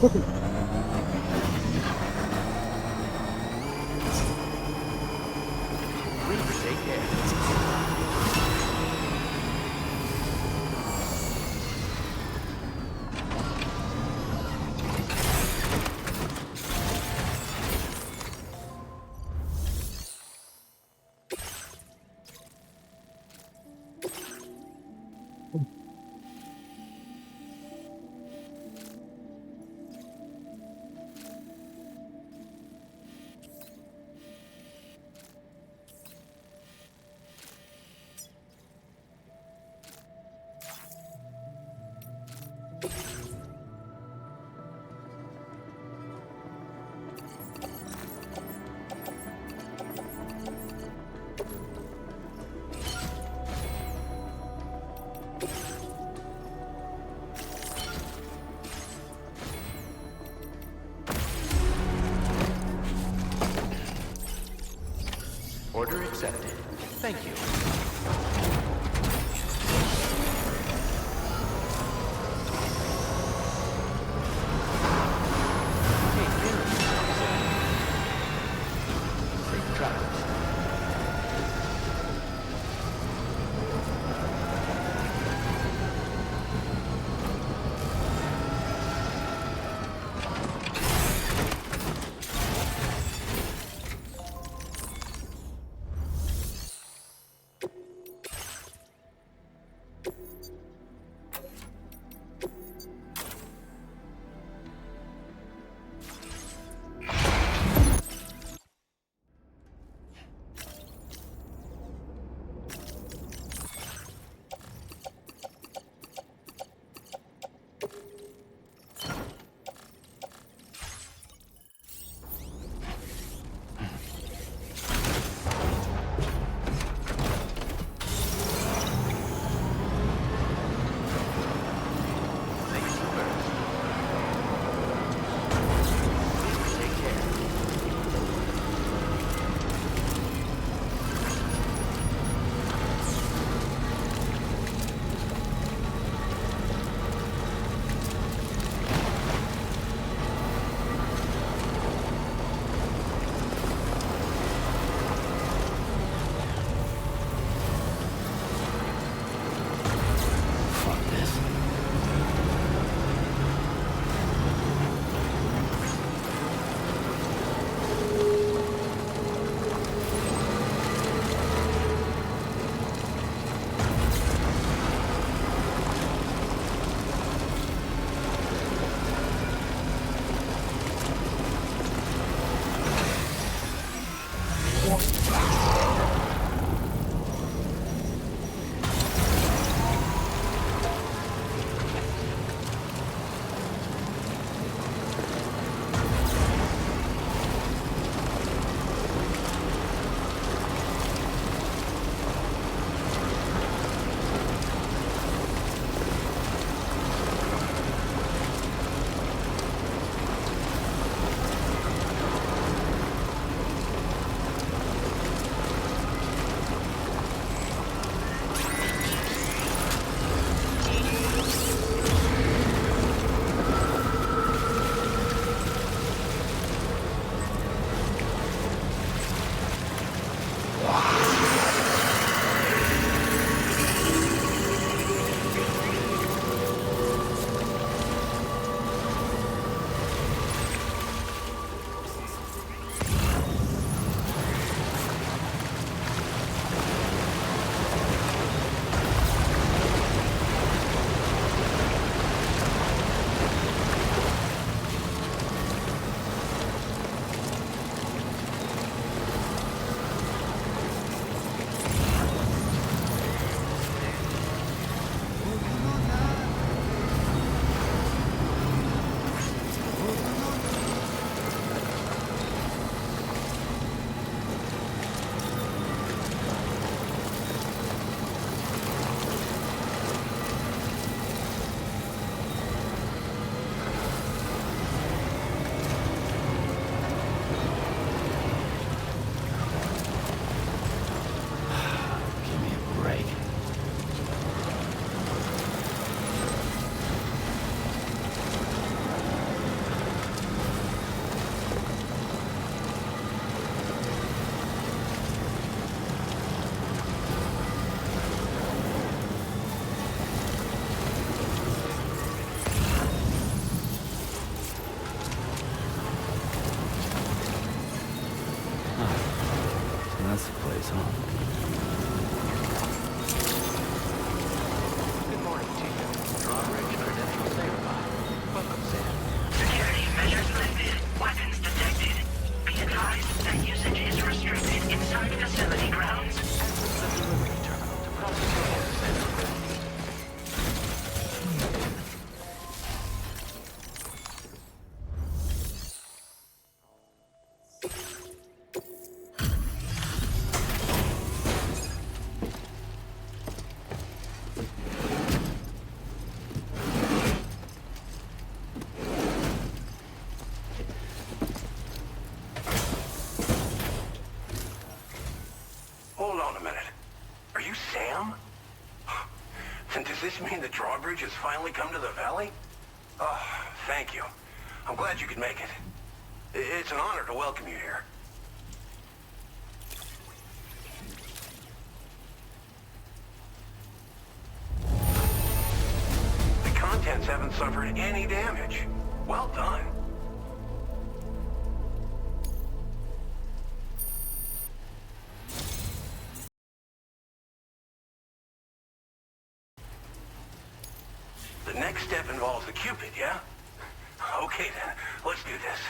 Please take care. Order accepted. Thank you. Take care of yourself, sir. Safe travels. That's the place, huh? Good morning to you. Drawbridge credentials verified. Welcome, Sam. Security measures lifted. Weapons detected. Be advised that usage is restricted inside facility grounds. Access the delivery terminal to process reports and requests. Hold on a minute. Are you Sam? And does this mean the drawbridge has finally come to the valley? Oh, thank you. I'm glad you could make it. It's an honor to welcome you here. The contents haven't suffered any damage. Well done. The next step involves the Cupid, yeah? Okay then, let's do this.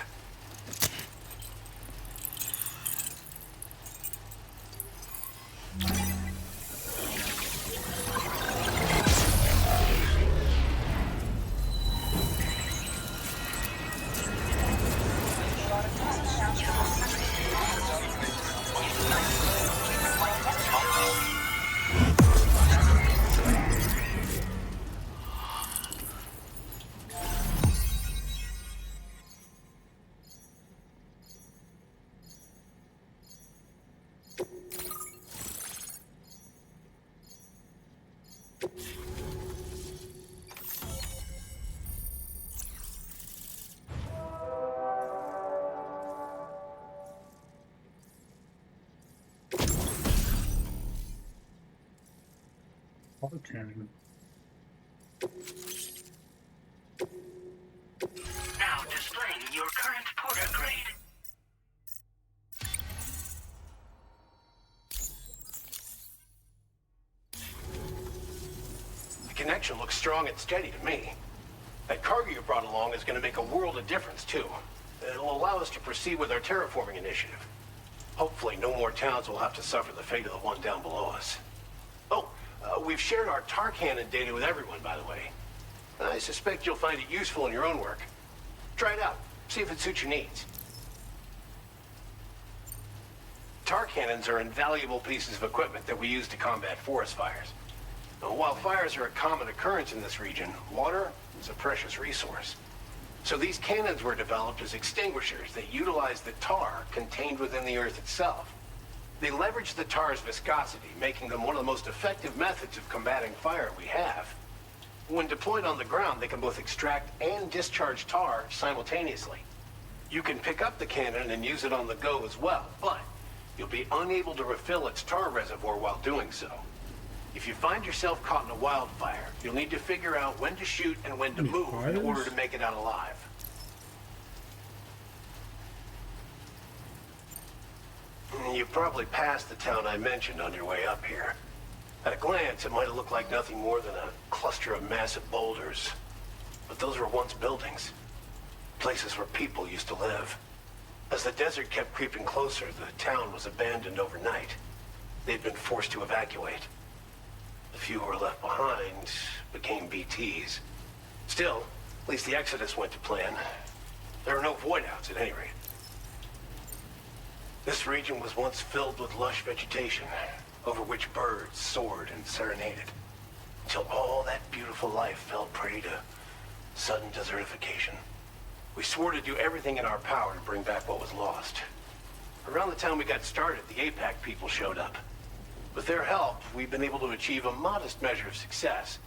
Bartender. Now displaying your current porter grade. The connection looks strong and steady to me. That cargo you brought along is going to make a world of difference, too. It'll allow us to proceed with our terraforming initiative. Hopefully, no more towns will have to suffer the fate of the one down below us. Oh, we've shared our tar cannon data with everyone, by the way. I suspect you'll find it useful in your own work. Try it out. See if it suits your needs. Tar cannons are invaluable pieces of equipment that we use to combat forest fires. While fires are a common occurrence in this region, water is a precious resource. So these cannons were developed as extinguishers that utilize the tar contained within the earth itself. They leverage the tar's viscosity, making them one of the most effective methods of combating fire we have. When deployed on the ground, they can both extract and discharge tar simultaneously. You can pick up the cannon and use it on the go as well, but you'll be unable to refill its tar reservoir while doing so. If you find yourself caught in a wildfire, you'll need to figure out when to shoot and when to move in order to make it out alive. You probably passed the town I mentioned on your way up here. At a glance, it might have looked like nothing more than a cluster of massive boulders. But those were once buildings. Places where people used to live. As the desert kept creeping closer, the town was abandoned overnight. They'd been forced to evacuate. The few who were left behind became BTs. Still, at least the exodus went to plan. There were no void-outs at any rate. This region was once filled with lush vegetation, over which birds soared and serenaded, until all that beautiful life fell prey to sudden desertification. We swore to do everything in our power to bring back what was lost. Around the time we got started, the APAC people showed up. With their help, we've been able to achieve a modest measure of success.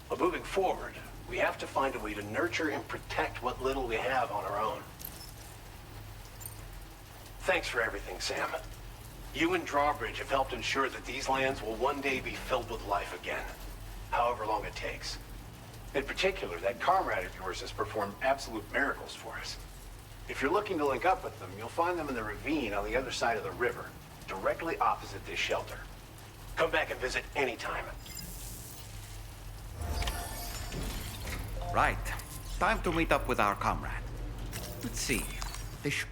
But moving forward, we have to find a way to nurture and protect what little we have on our own. Thanks for everything, Sam. You and Drawbridge have helped ensure that these lands will one day be filled with life again, however long it takes. In particular, that comrade of yours has performed absolute miracles for us. If you're looking to link up with them, you'll find them in the ravine on the other side of the river. directly opposite this shelter. Come back and visit anytime. Right. Time to meet up with our comrade. Let's see. They sh-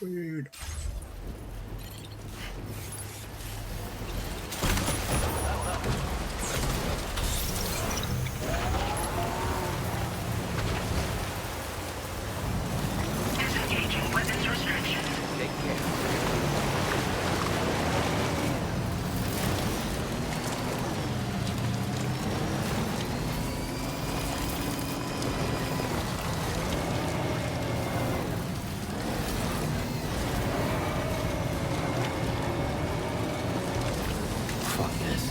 Weird. Disengaging weapons restriction. Take care. Fuck this.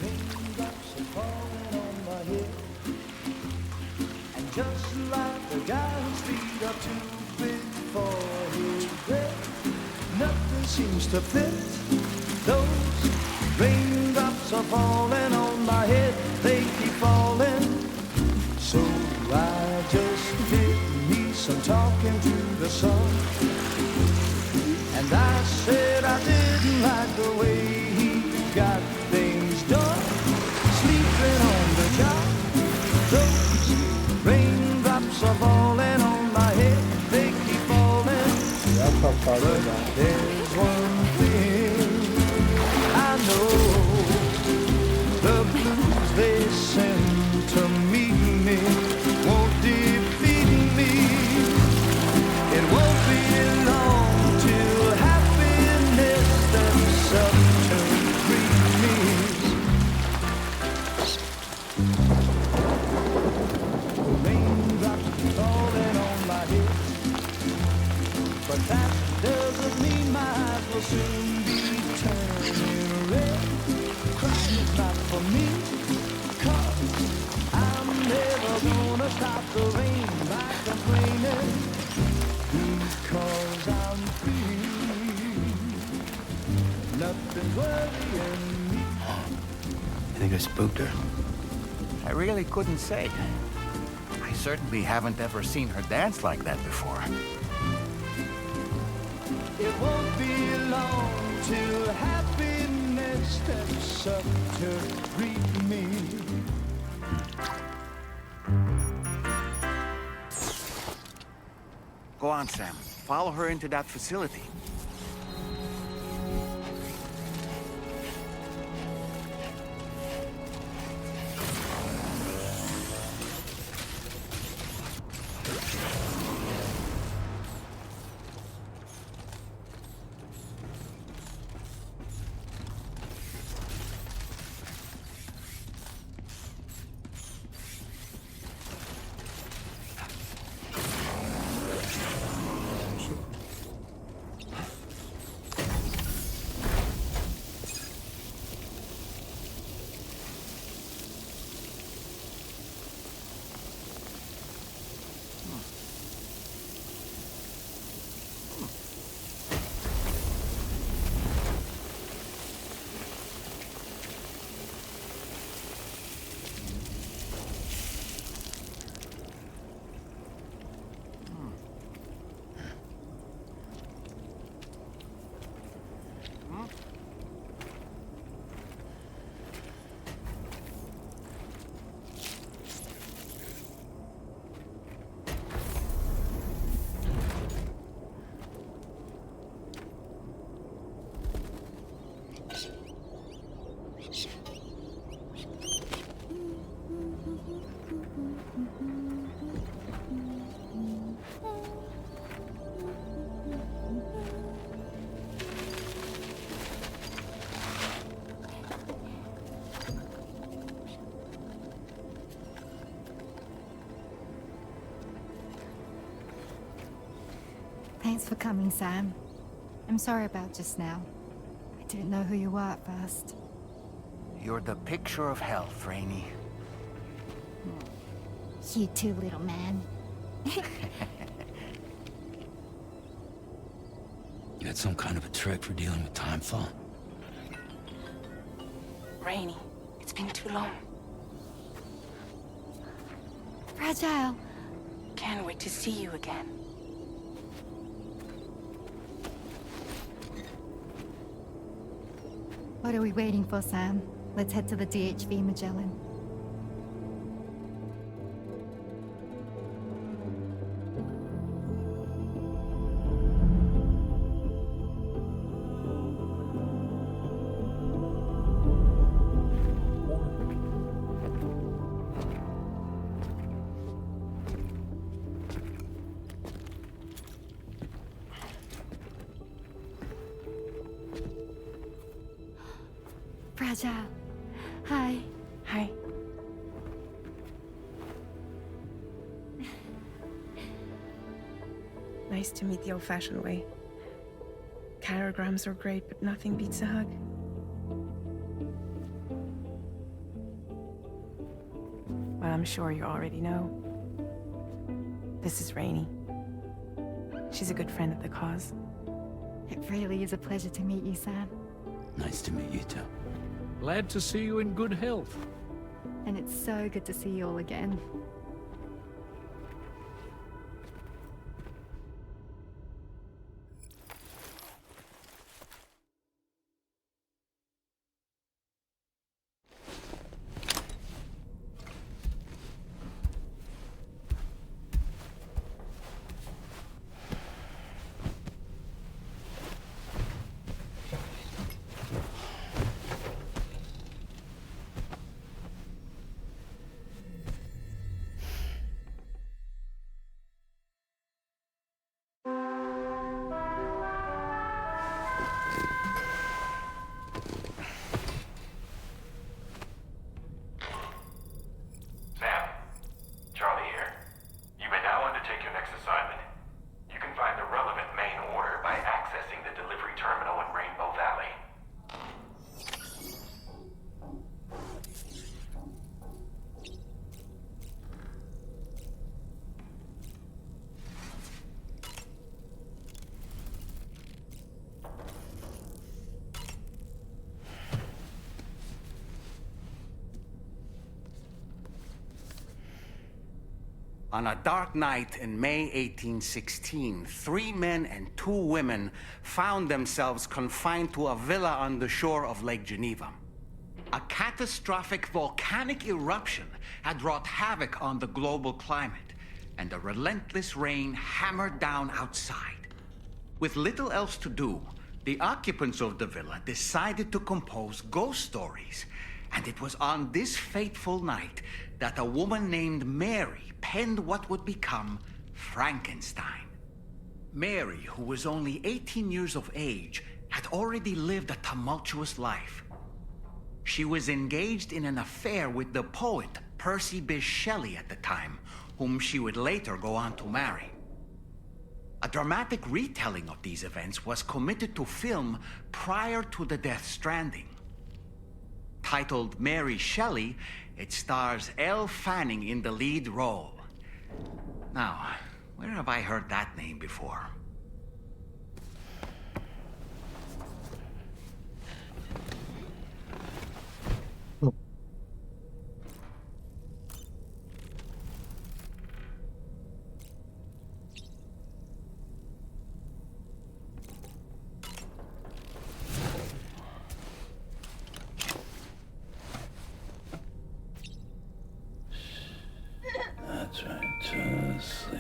Raindrops are falling on my head, and just like the guy whose feet are too big for his bed, nothing seems to fit. Those raindrops are falling on my head, they keep falling. So I just did me some talking to the sun, and I said I didn't like the way he got things done. Sleeping on the job, those raindrops are falling on my head, they keep falling. But there's one thing I know, the blues they send to meet me won't defeat me. It won't be long till happiness steps up to greet me. The raindrops falling on my head, but that doesn't mean my eyes will soon be turning red. Crying is not for me, 'cause I'm never gonna stop the rain by complaining, because I'm free. Nothing's worrying me. I think I spooked her. I really couldn't say. I certainly haven't ever seen her dance like that before. It won't be long till happiness steps up to greet me. Go on, Sam. Follow her into that facility. Thanks for coming, Sam. I'm sorry about just now. I didn't know who you were at first. You're the picture of health, Rainey. You too, little man. You had some kind of a trick for dealing with timefall? Rainy, it's been too long. Fragile. Can't wait to see you again. What are we waiting for, Sam? Let's head to the DHV Magellan. Fragile. Hi. Hi. Nice to meet the old-fashioned way. Carograms are great, but nothing beats a hug. Well, I'm sure you already know. This is Rainy. She's a good friend of the cause. It really is a pleasure to meet you, Sam. Nice to meet you too. Glad to see you in good health. And it's so good to see you all again. Sam, Charlie here. You may now undertake your next assignment. You can find the relevant main order by accessing the delivery terminal in Rainbow Valley. On a dark night in May 1816, 3 men and 2 women found themselves confined to a villa on the shore of Lake Geneva. A catastrophic volcanic eruption had wrought havoc on the global climate, and a relentless rain hammered down outside. With little else to do, the occupants of the villa decided to compose ghost stories. And it was on this fateful night that a woman named Mary penned what would become Frankenstein. Mary, who was only 18 years of age, had already lived a tumultuous life. She was engaged in an affair with the poet Percy Bysshe Shelley at the time, whom she would later go on to marry. A dramatic retelling of these events was committed to film prior to the death Stranding. Titled Mary Shelley, it stars Elle Fanning in the lead role. Now, where have I heard that name before? That's right, just sleep.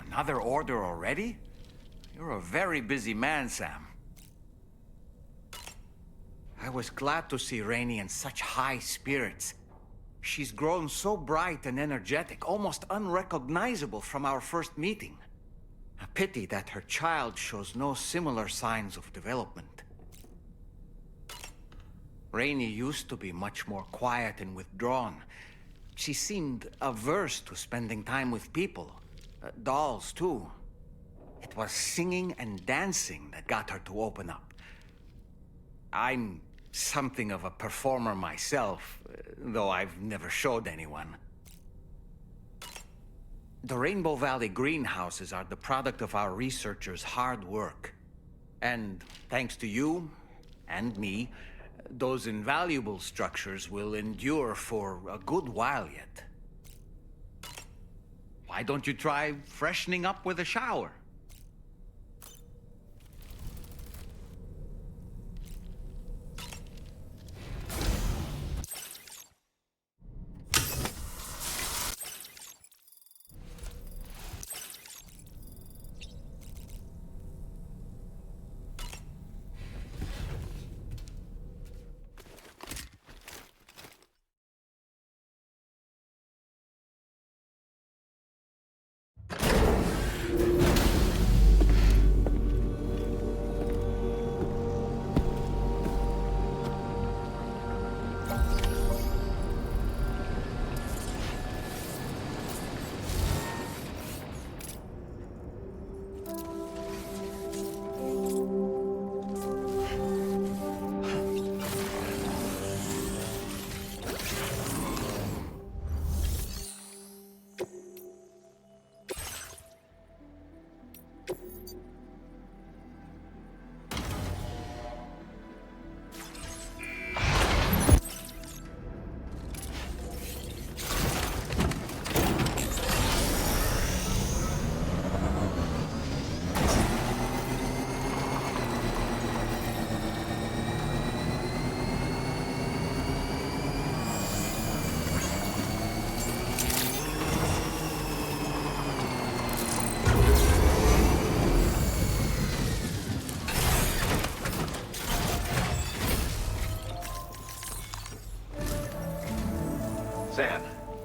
Another order already? You're a very busy man, Sam. I was glad to see Rainey in such high spirits. She's grown so bright and energetic, almost unrecognizable from our first meeting. A pity that her child shows no similar signs of development. Rainey used to be much more quiet and withdrawn. She seemed averse to spending time with people. Dolls, too. It was singing and dancing that got her to open up. I'm something of a performer myself, though I've never showed anyone. The Rainbow Valley greenhouses are the product of our researchers' hard work. And thanks to you and me, those invaluable structures will endure for a good while yet. Why don't you try freshening up with a shower? Sam,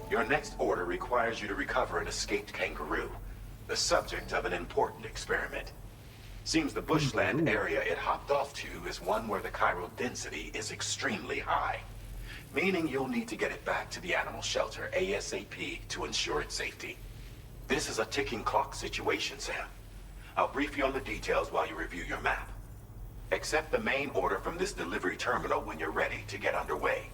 your next order requires you to recover an escaped kangaroo, the subject of an important experiment. Seems the bushland area it hopped off to is one where the chiral density is extremely high, meaning you'll need to get it back to the animal shelter ASAP to ensure its safety. This is a ticking clock situation, Sam. I'll brief you on the details while you review your map. Accept the main order from this delivery terminal when you're ready to get underway.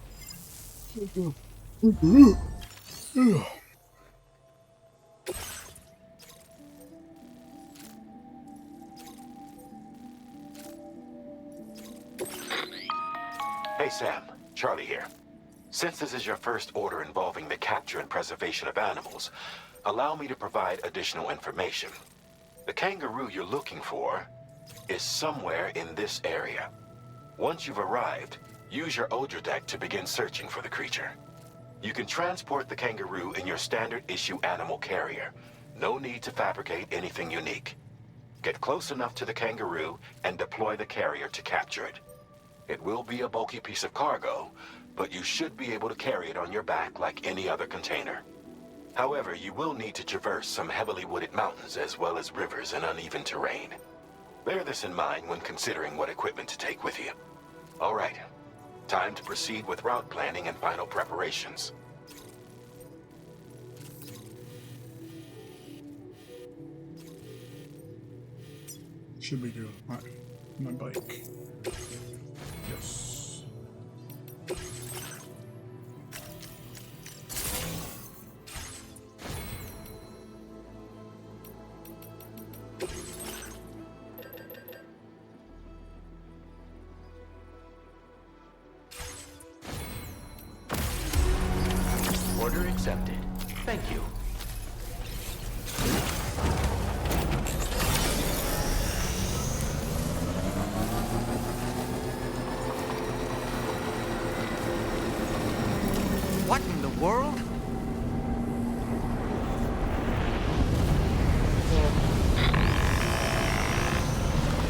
Hey Sam, Charlie here. Since this is your first order involving the capture and preservation of animals, allow me to provide additional information. The kangaroo you're looking for is somewhere in this area. Once you've arrived, use your Odra deck to begin searching for the creature. You can transport the kangaroo in your standard issue animal carrier. No need to fabricate anything unique. Get close enough to the kangaroo and deploy the carrier to capture it. It will be a bulky piece of cargo, but you should be able to carry it on your back like any other container. However, you will need to traverse some heavily wooded mountains as well as rivers and uneven terrain. Bear this in mind when considering what equipment to take with you. All right. Time to proceed with route planning and final preparations. Should we do my bike? Yes. Order accepted. Thank you. What in the world?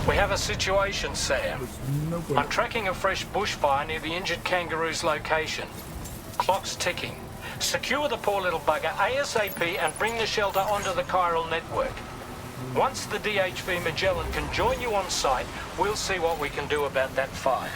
We have a situation, Sam. No good. I'm tracking a fresh bushfire near the injured kangaroo's location. Clock's ticking. Secure the poor little bugger ASAP and bring the shelter onto the chiral network. Once the DHV Magellan can join you on site, we'll see what we can do about that fire.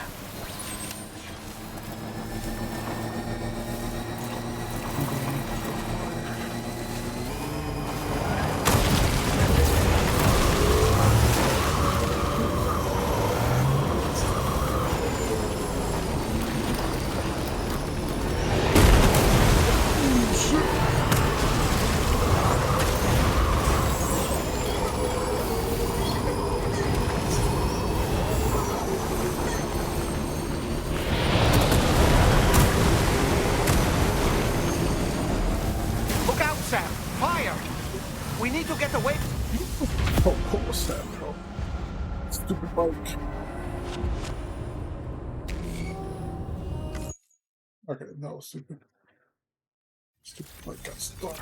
to get away. Oh, what was that, bro? Stupid bike. Okay, that was stupid. Stupid bike got stuck.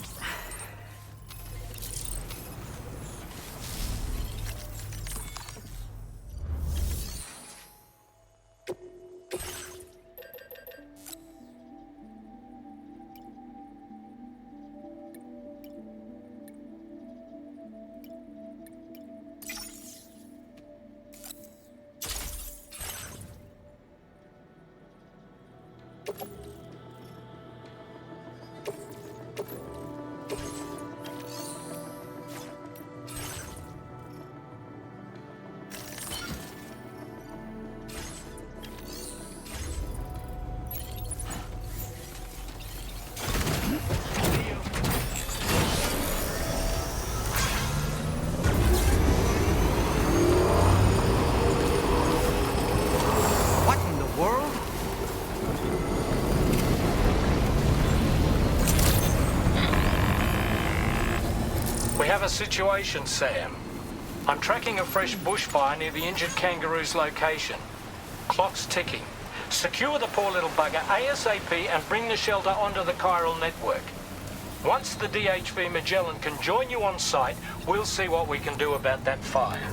What in the world? We have a situation, Sam. I'm tracking a fresh bushfire near the injured kangaroo's location. Clock's ticking. Secure the poor little bugger ASAP and bring the shelter onto the chiral network. Once the DHV Magellan can join you on site, we'll see what we can do about that fire.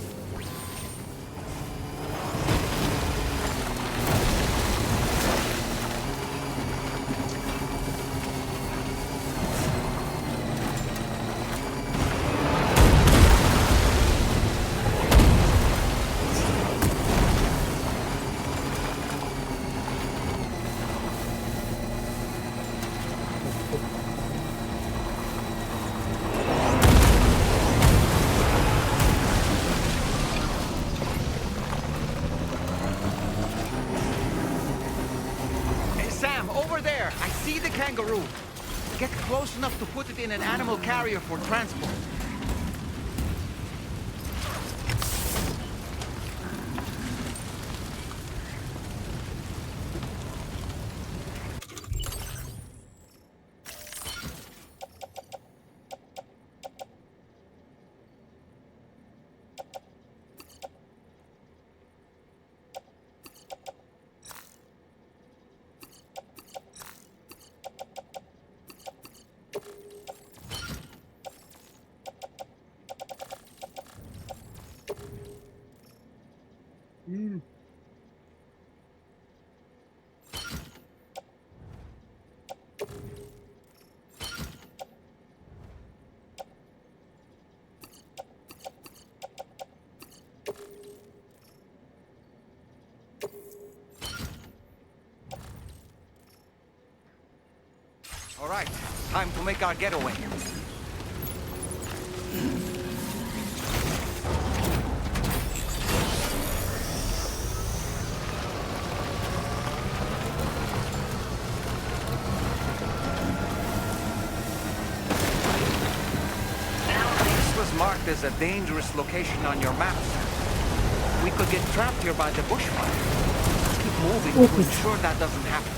Hey, Sam, over there. I see the kangaroo. Get close enough to put it in an animal carrier for transport. All right, time to make our getaway. This was marked as a dangerous location on your maps. We could get trapped here by the bushfire. Let's keep moving to ensure that doesn't happen.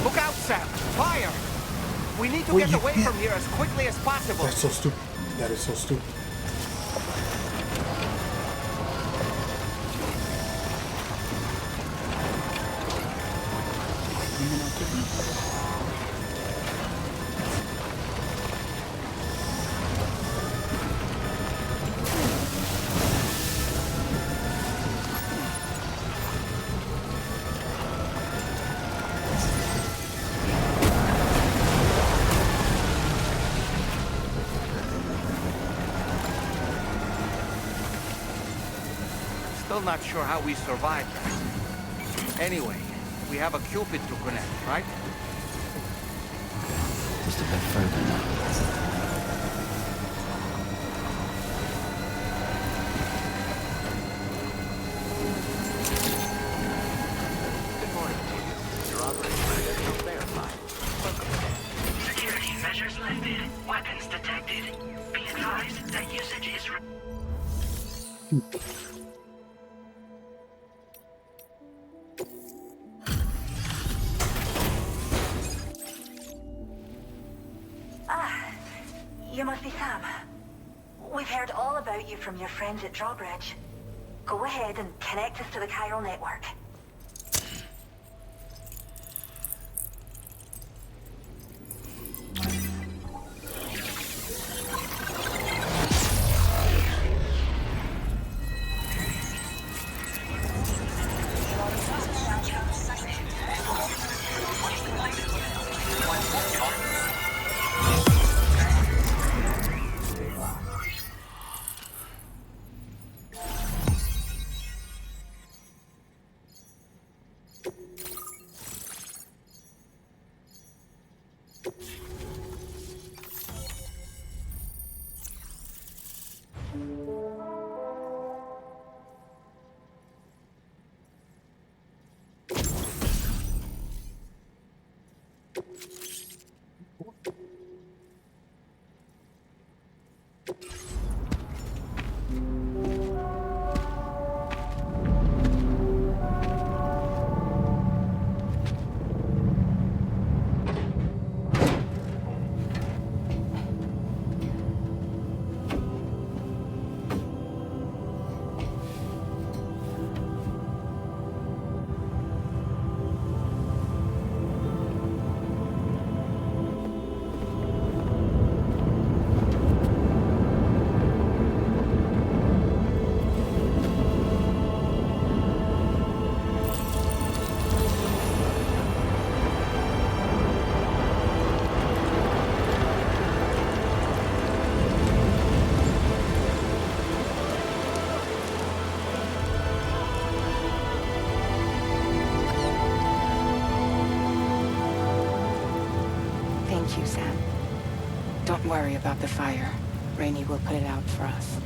Look out, Sam! Fire! We need to Well, get you away can't- from here as quickly as possible. That's so stupid. That is so stupid. Still not sure how we survived that. Anyway, we have a Cupid to connect, right? Just a bit further now. Good morning to you. Your operation credentials verified. Welcome, Sam. Security measures You must be Sam. We've heard all about you from your friends at Drawbridge. Go ahead and connect us to the chiral network. Thank you, Sam. Don't worry about the fire. Rainey will put it out for us.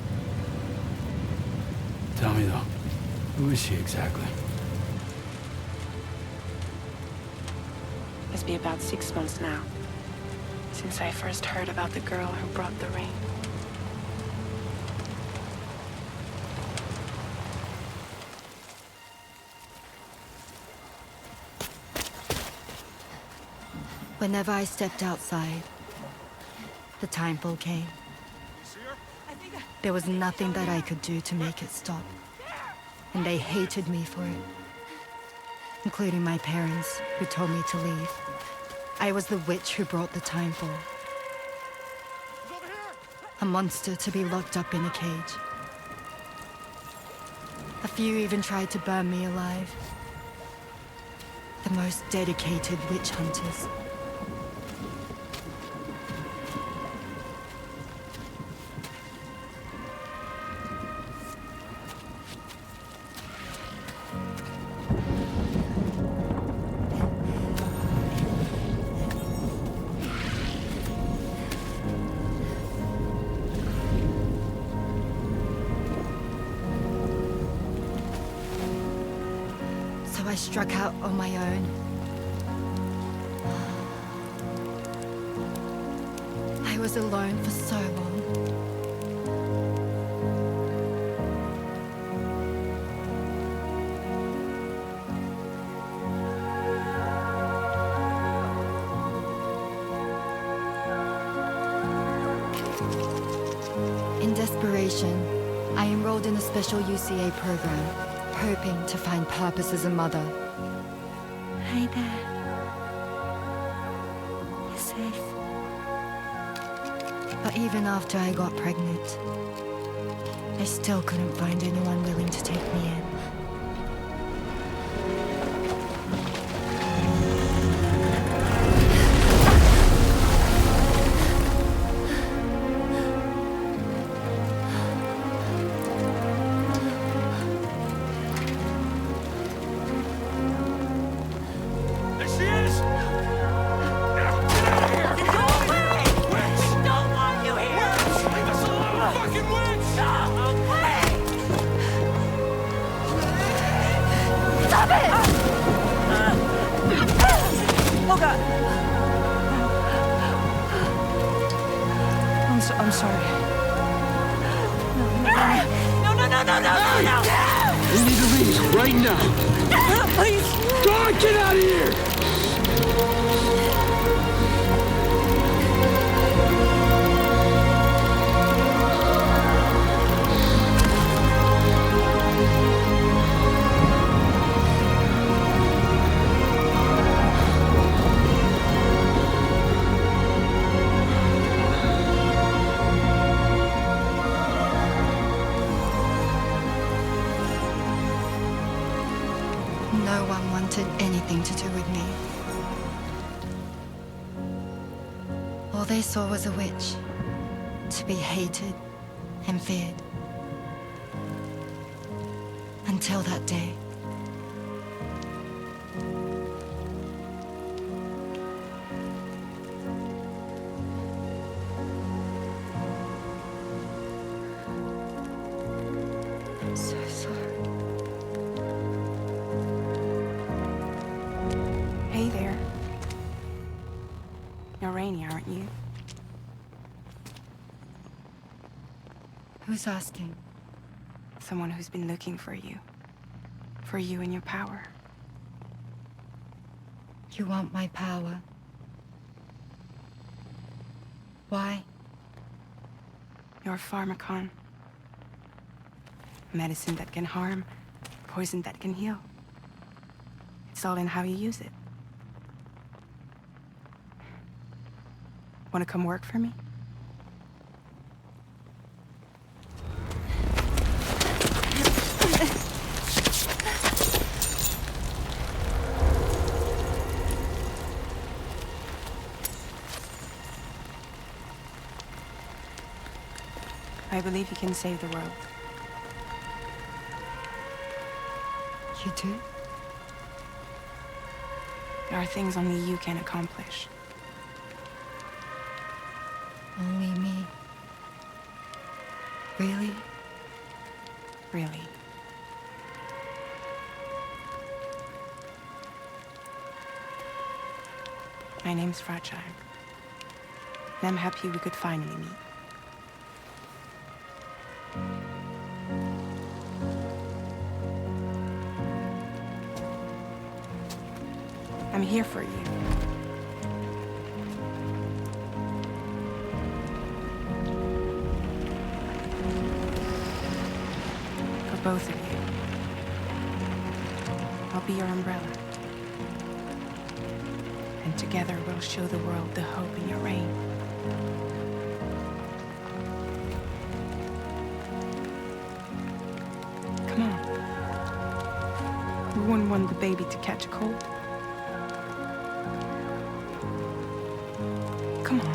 Tell me though, who is she exactly? It's been about 6 months now, since I first heard about the girl who brought the rain. Whenever I stepped outside, the timefall came. There was nothing that I could do to make it stop. And they hated me for it. Including my parents, who told me to leave. I was the witch who brought the timefall. A monster to be locked up in a cage. A few even tried to burn me alive. The most dedicated witch hunters. I struck out on my own. I was alone for so long. In desperation, I enrolled in a special UCA program. Hoping to find purpose as a mother. Hi there. You're safe. But even after I got pregnant, I still couldn't find anyone willing to take me in. right now! Please! Go on, get out of here! No one wanted anything to do with me. All they saw was a witch, to be hated and feared. Until that day. I'm so sorry. Hey there. You're Rainey, aren't you? Who's asking? Someone who's been looking for you. For you and your power. You want my power? Why? You're a pharmacon. Medicine that can harm, poison that can heal. It's all in how you use it. Want to come work for me? I believe you can save the world. You do? There are things only you can accomplish. Only me. Really? Really. My name's Fragile. And I'm happy we could finally meet. I'm here for you. For both of you. I'll be your umbrella. And together we'll show the world the hope in your reign. Come on. We wouldn't want the baby to catch a cold. Come on.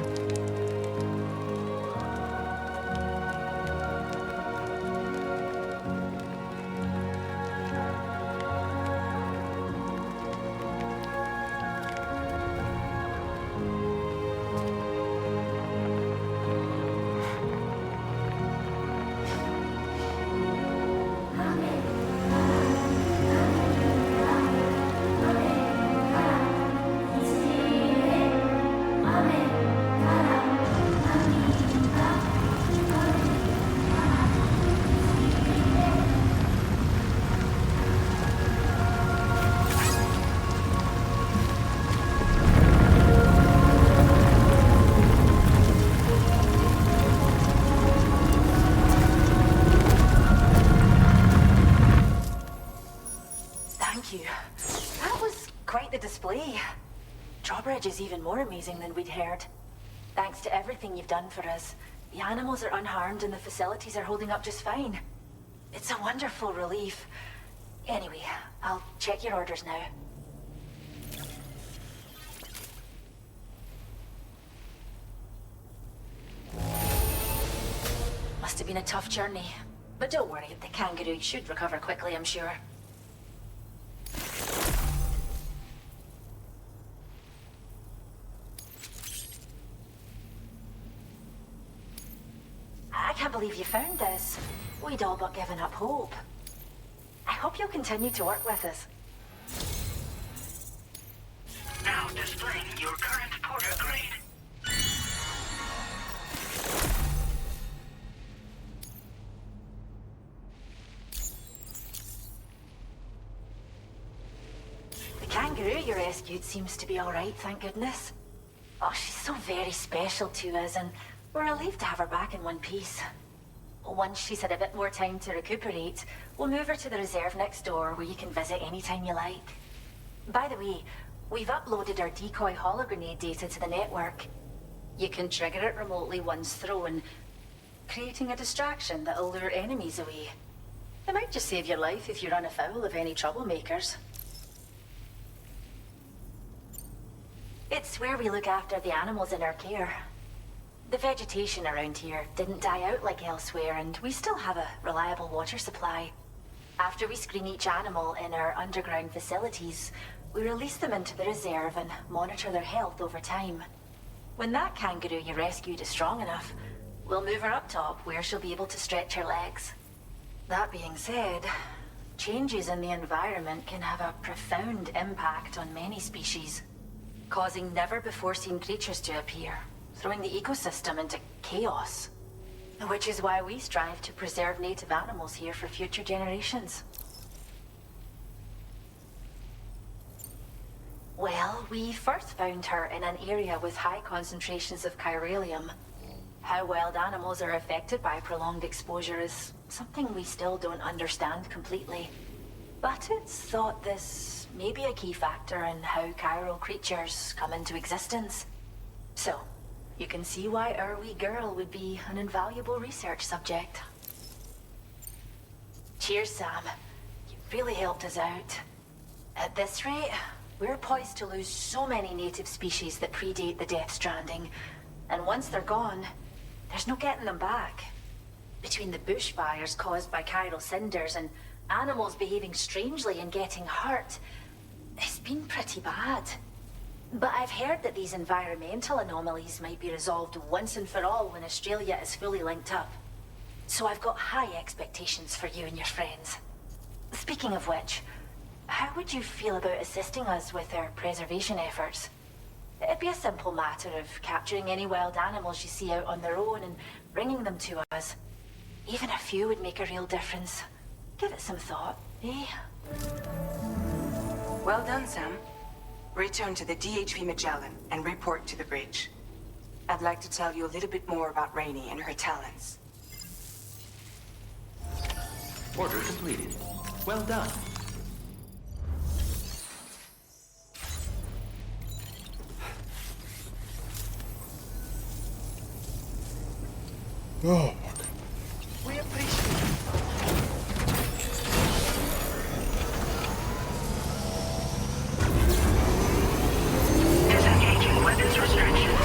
That was quite the display. Drawbridge is even more amazing than we'd heard. Thanks to everything you've done for us, the animals are unharmed and the facilities are holding up just fine. It's a wonderful relief. Anyway, I'll check your orders now. Must have been a tough journey. But don't worry, the kangaroo should recover quickly, I'm sure. I can't believe you found this. We'd all but given up hope. I hope you'll continue to work with us. Now displaying your current porter grade. kangaroo you rescued seems to be all right, thank goodness. Oh, she's so very special to us, and we're relieved to have her back in one piece. Once she's had a bit more time to recuperate, we'll move her to the reserve next door where you can visit anytime you like. By the way, we've uploaded our decoy hologrenade data to the network. You can trigger it remotely once thrown, creating a distraction that'll lure enemies away. It might just save your life if you run afoul of any troublemakers. It's where we look after the animals in our care. The vegetation around here didn't die out like elsewhere, and we still have a reliable water supply. After we screen each animal in our underground facilities, we release them into the reserve and monitor their health over time. When that kangaroo you rescued is strong enough, we'll move her up top where she'll be able to stretch her legs. That being said, changes in the environment can have a profound impact on many species, causing never-before-seen creatures to appear, throwing the ecosystem into chaos. Which is why we strive to preserve native animals here for future generations. Well, we first found her in an area with high concentrations of chiralium. How wild animals are affected by prolonged exposure is something we still don't understand completely. But it's thought this may be a key factor in how chiral creatures come into existence. So, you can see why our wee girl would be an invaluable research subject. Cheers, Sam. You really helped us out. At this rate, we're poised to lose so many native species that predate the Death Stranding. And once they're gone, there's no getting them back. Between the bushfires caused by chiral cinders and animals behaving strangely and getting hurt, it's been pretty bad. But I've heard that these environmental anomalies might be resolved once and for all when Australia is fully linked up. So I've got high expectations for you and your friends. Speaking of which, how would you feel about assisting us with our preservation efforts? It'd be a simple matter of capturing any wild animals you see out on their own and bringing them to us. Even a few would make a real difference. Give it some thought, eh? Well done, Sam. Return to the DHV Magellan and report to the bridge. I'd like to tell you a little bit more about Rainey and her talents. Order completed. Well done. Oh, We appreciate it. Disengaging weapons restrictions.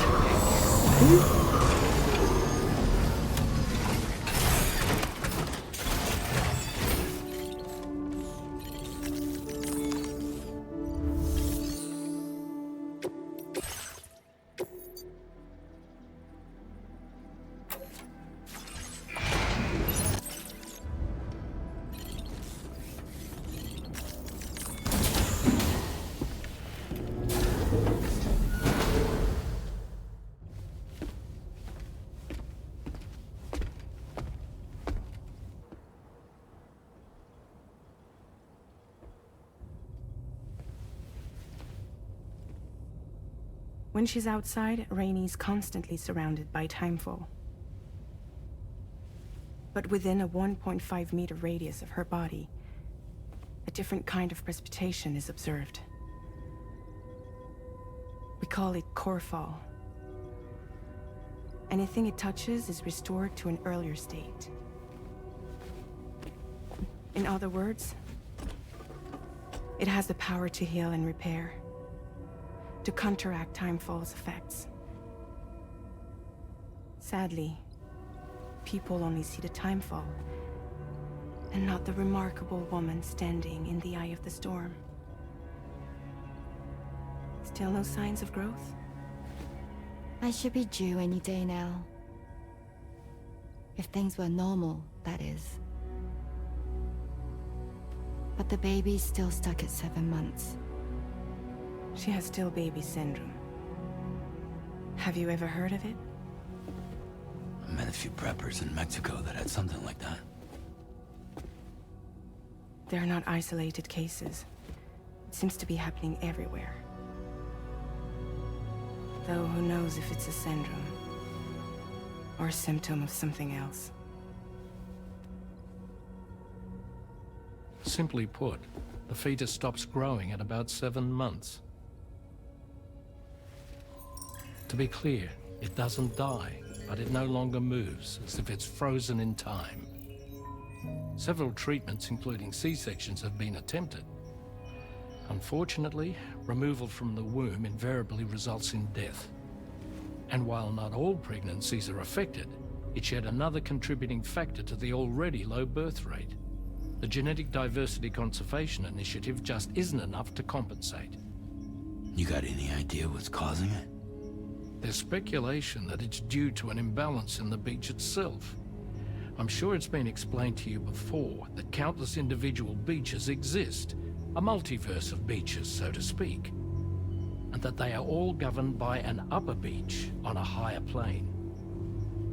When she's outside, Rainey's constantly surrounded by timefall. But within a 1.5-meter radius of her body, a different kind of precipitation is observed. We call it core fall. Anything it touches is restored to an earlier state. In other words, it has the power to heal and repair, to counteract timefall's effects. Sadly, people only see the timefall, and not the remarkable woman standing in the eye of the storm. Still no signs of growth? I should be due any day now. If things were normal, that is. But the baby's still stuck at 7 months. She has still baby syndrome. Have you ever heard of it? I met a few preppers in Mexico that had something like that. They're not isolated cases. Seems to be happening everywhere. Though who knows if it's a syndrome or a symptom of something else. Simply put, the fetus stops growing at about 7 months. To be clear, it doesn't die, but it no longer moves, as if it's frozen in time. Several treatments, including C-sections, have been attempted. Unfortunately, removal from the womb invariably results in death. And while not all pregnancies are affected, it's yet another contributing factor to the already low birth rate. The Genetic Diversity Conservation Initiative just isn't enough to compensate. You got any idea what's causing it? There's speculation that it's due to an imbalance in the beach itself. I'm sure it's been explained to you before that countless individual beaches exist, a multiverse of beaches, so to speak, and that they are all governed by an upper beach on a higher plane.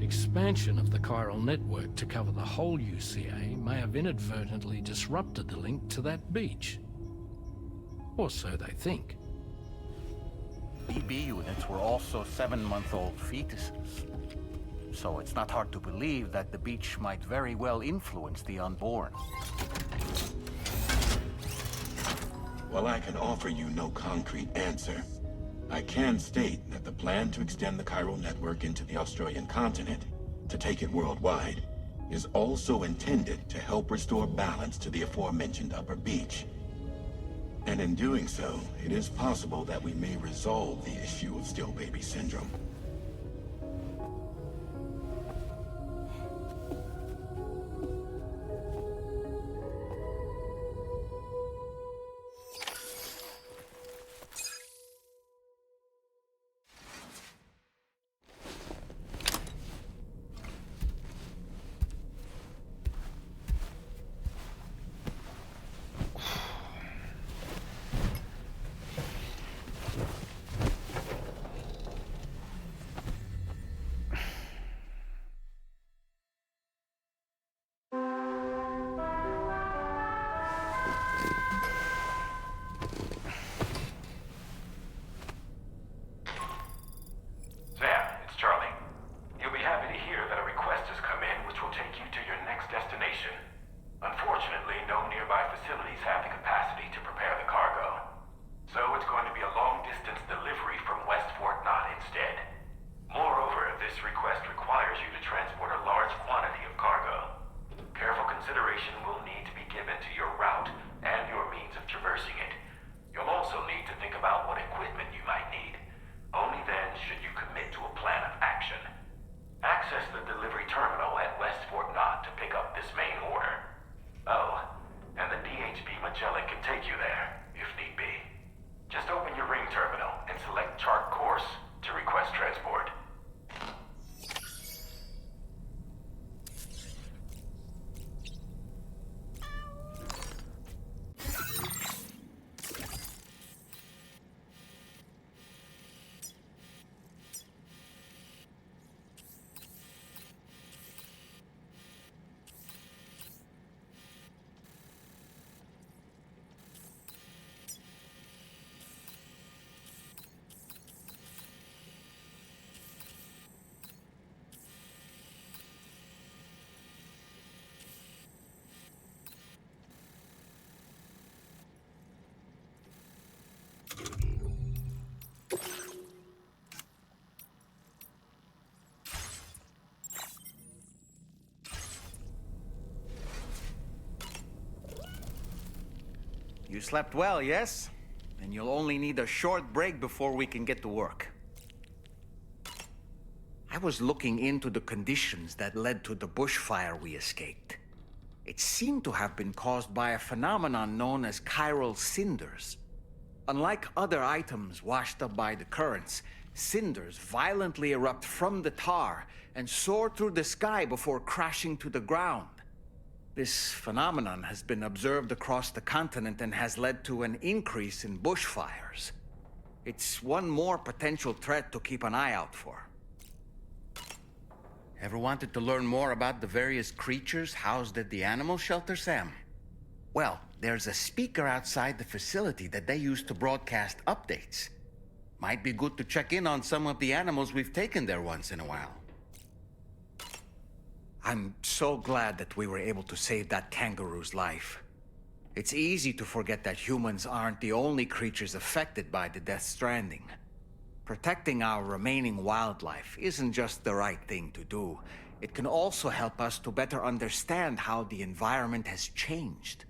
Expansion of the chiral network to cover the whole UCA may have inadvertently disrupted the link to that beach. Or so they think. BB units were also 7-month-old fetuses. So it's not hard to believe that the beach might very well influence the unborn. While I can offer you no concrete answer, I can state that the plan to extend the chiral network into the Australian continent, to take it worldwide, is also intended to help restore balance to the aforementioned upper beach. And in doing so, it is possible that we may resolve the issue of still baby syndrome. You slept well, yes? And you'll only need a short break before we can get to work. I was looking into the conditions that led to the bushfire we escaped. It seemed to have been caused by a phenomenon known as chiral cinders. Unlike other items washed up by the currents, cinders violently erupt from the tar and soar through the sky before crashing to the ground. This phenomenon has been observed across the continent and has led to an increase in bushfires. It's one more potential threat to keep an eye out for. Ever wanted to learn more about the various creatures housed at the animal shelter, Sam? Well, there's a speaker outside the facility that they use to broadcast updates. Might be good to check in on some of the animals we've taken there once in a while. I'm so glad that we were able to save that kangaroo's life. It's easy to forget that humans aren't the only creatures affected by the Death Stranding. Protecting our remaining wildlife isn't just the right thing to do. It can also help us to better understand how the environment has changed.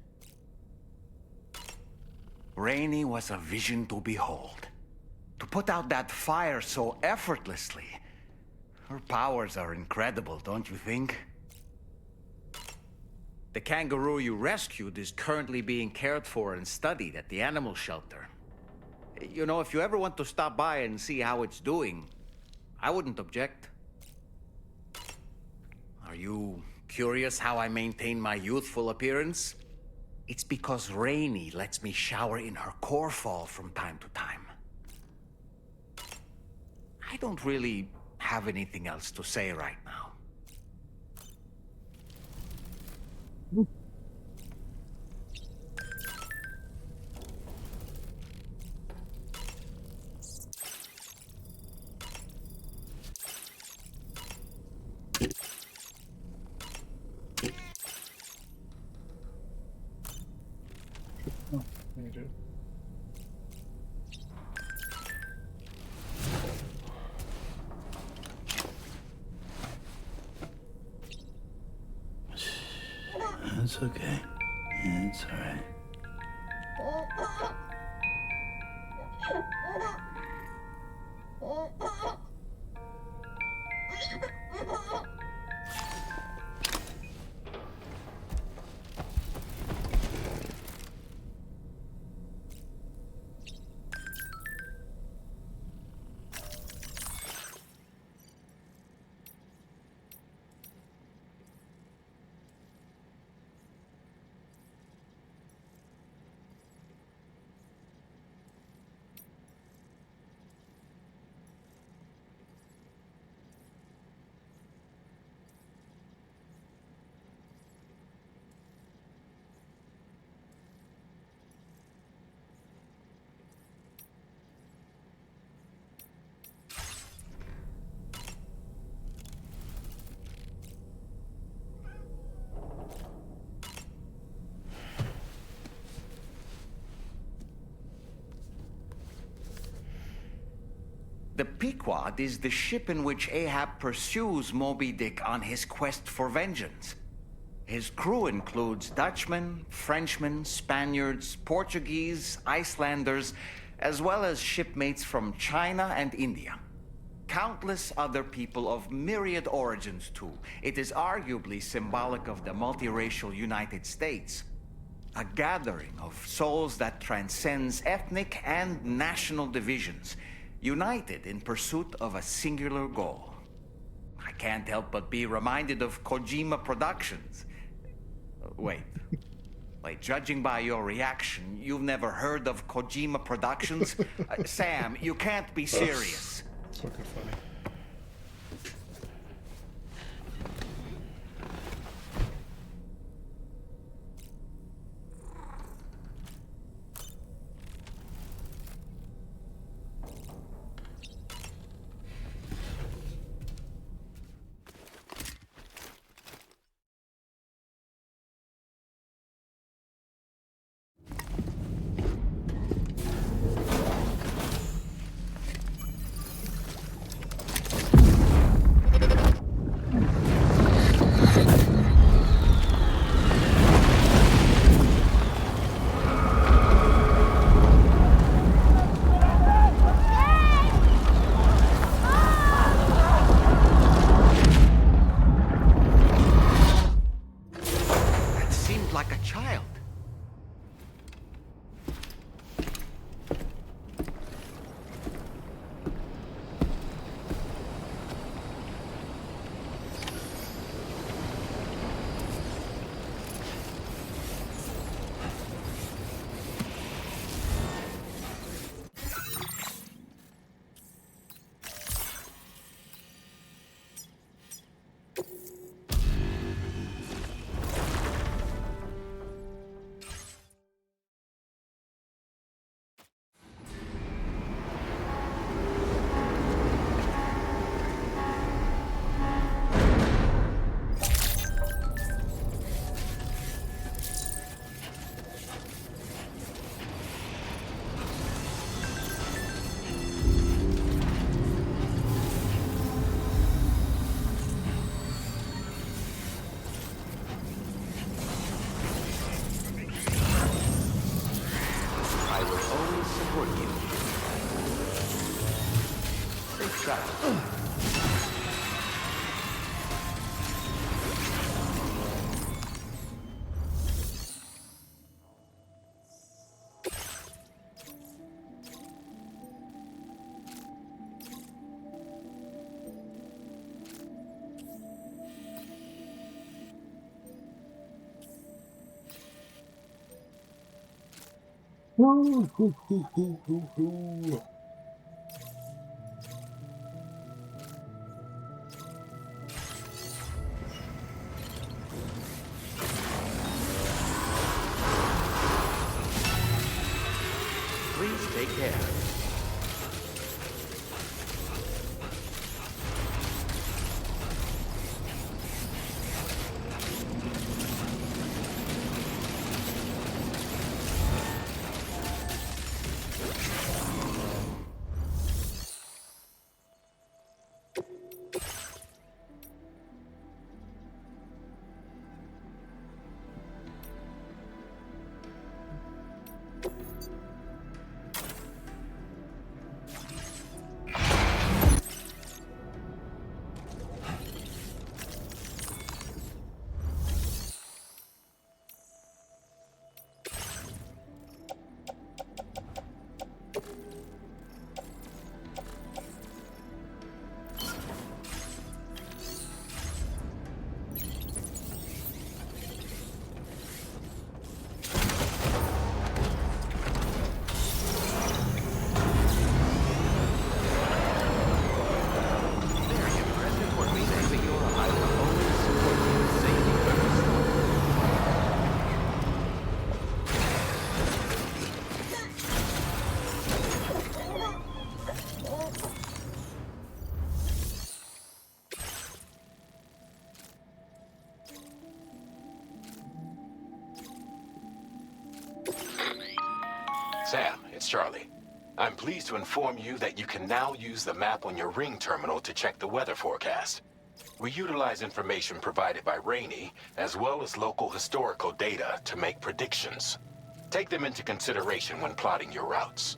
Rainey was a vision to behold. To put out that fire so effortlessly. Her powers are incredible, don't you think? The kangaroo you rescued is currently being cared for and studied at the animal shelter. You know, if you ever want to stop by and see how it's doing, I wouldn't object. Are you curious how I maintain my youthful appearance? It's because Rainey lets me shower in her core fall from time to time. I don't really have anything else to say right now. Oh, you do. It's okay. It's alright. The Pequod is the ship in which Ahab pursues Moby Dick on his quest for vengeance. His crew includes Dutchmen, Frenchmen, Spaniards, Portuguese, Icelanders, as well as shipmates from China and India. Countless other people of myriad origins, too. It is arguably symbolic of the multiracial United States. A gathering of souls that transcends ethnic and national divisions, united in pursuit of a singular goal. I can't help but be reminded of Kojima Productions. Wait, judging by your reaction, you've never heard of Kojima Productions? Sam, you can't be serious. It's fucking funny. travel. Please take care. Sam, it's Charlie. I'm pleased to inform you that you can now use the map on your ring terminal to check the weather forecast. We utilize information provided by Rainey, as well as local historical data to make predictions. Take them into consideration when plotting your routes.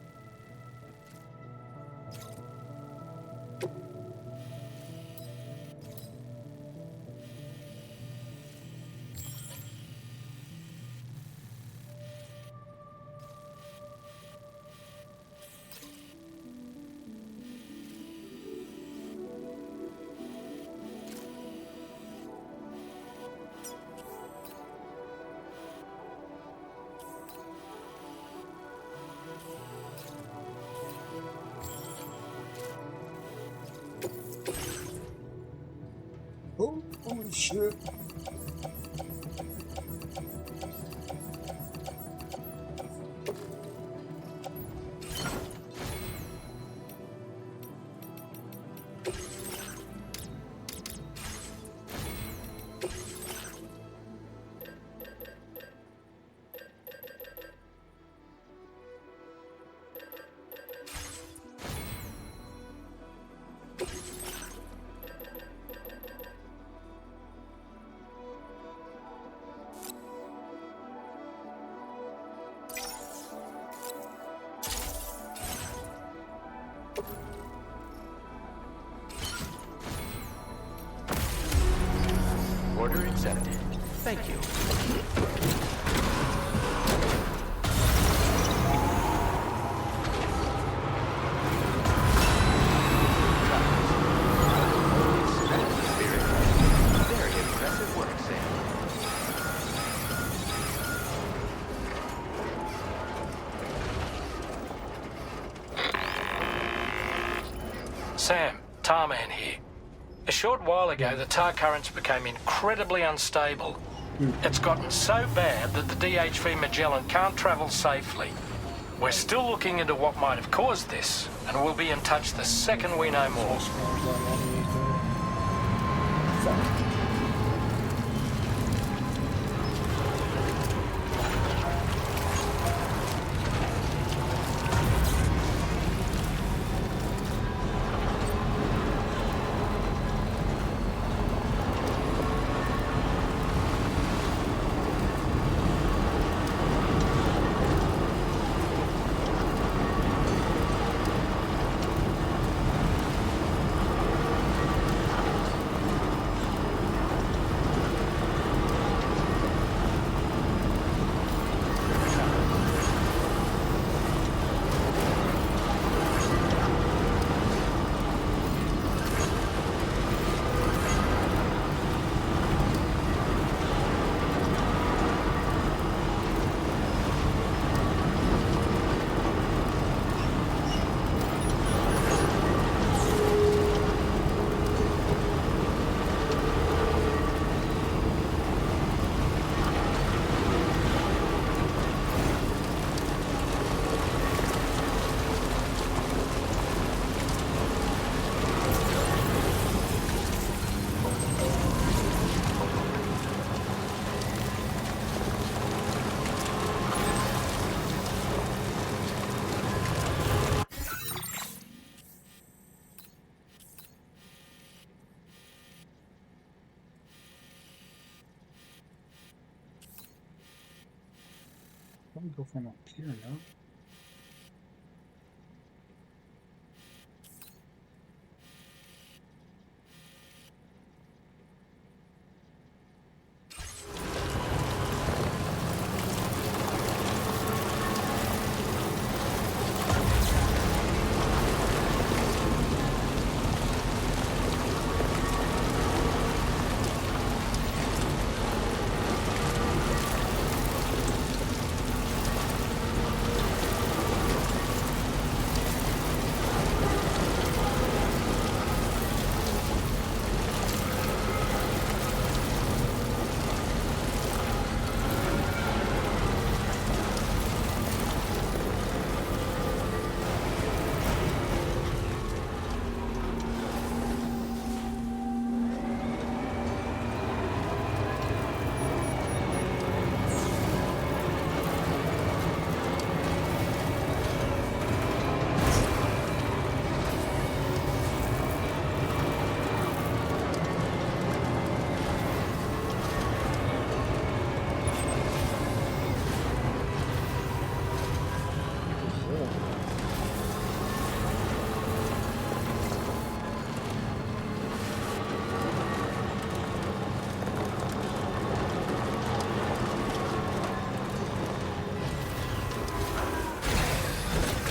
Oh, holy shit. Order accepted. Thank you. Very impressive work, Sam. Sam, Tarman here. A short while ago, the tar currents became incredibly unstable. It's gotten so bad that the DHV Magellan can't travel safely. We're still looking into what might have caused this, and we'll be in touch the second we know more. Probably go from up here, no?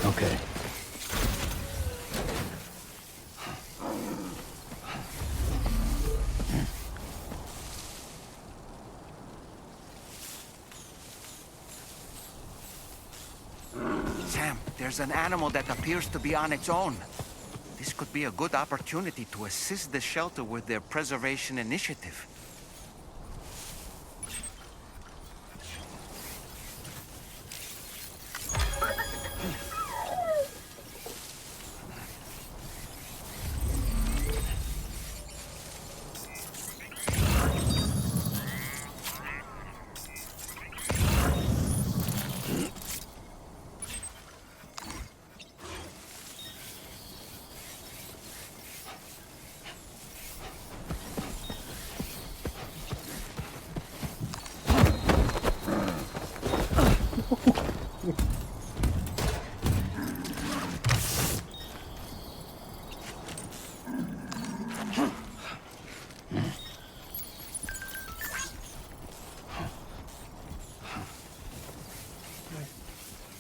Okay. Sam, there's an animal that appears to be on its own. This could be a good opportunity to assist the shelter with their preservation initiative.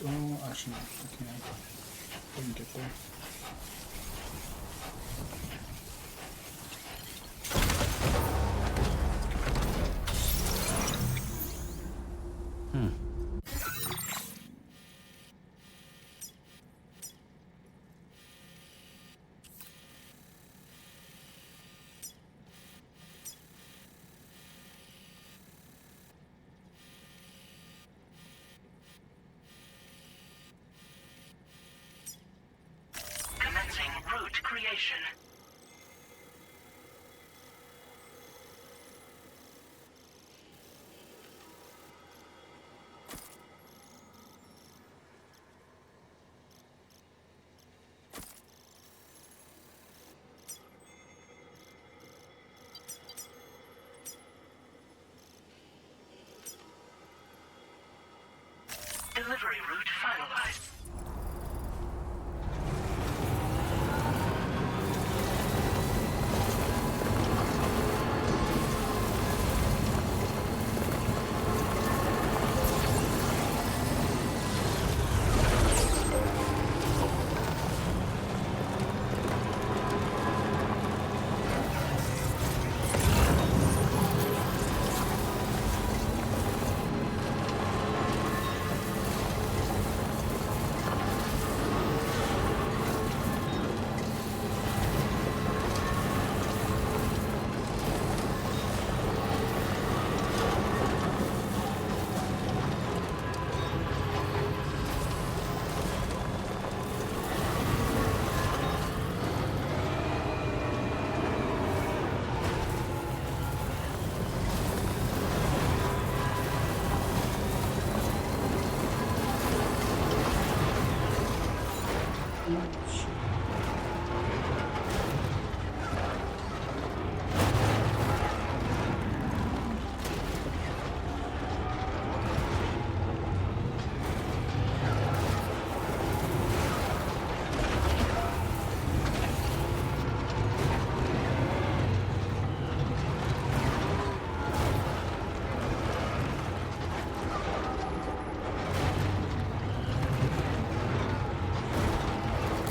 Oh, actually, I can't. Didn't get there. Commencing route creation. Delivery route finalized.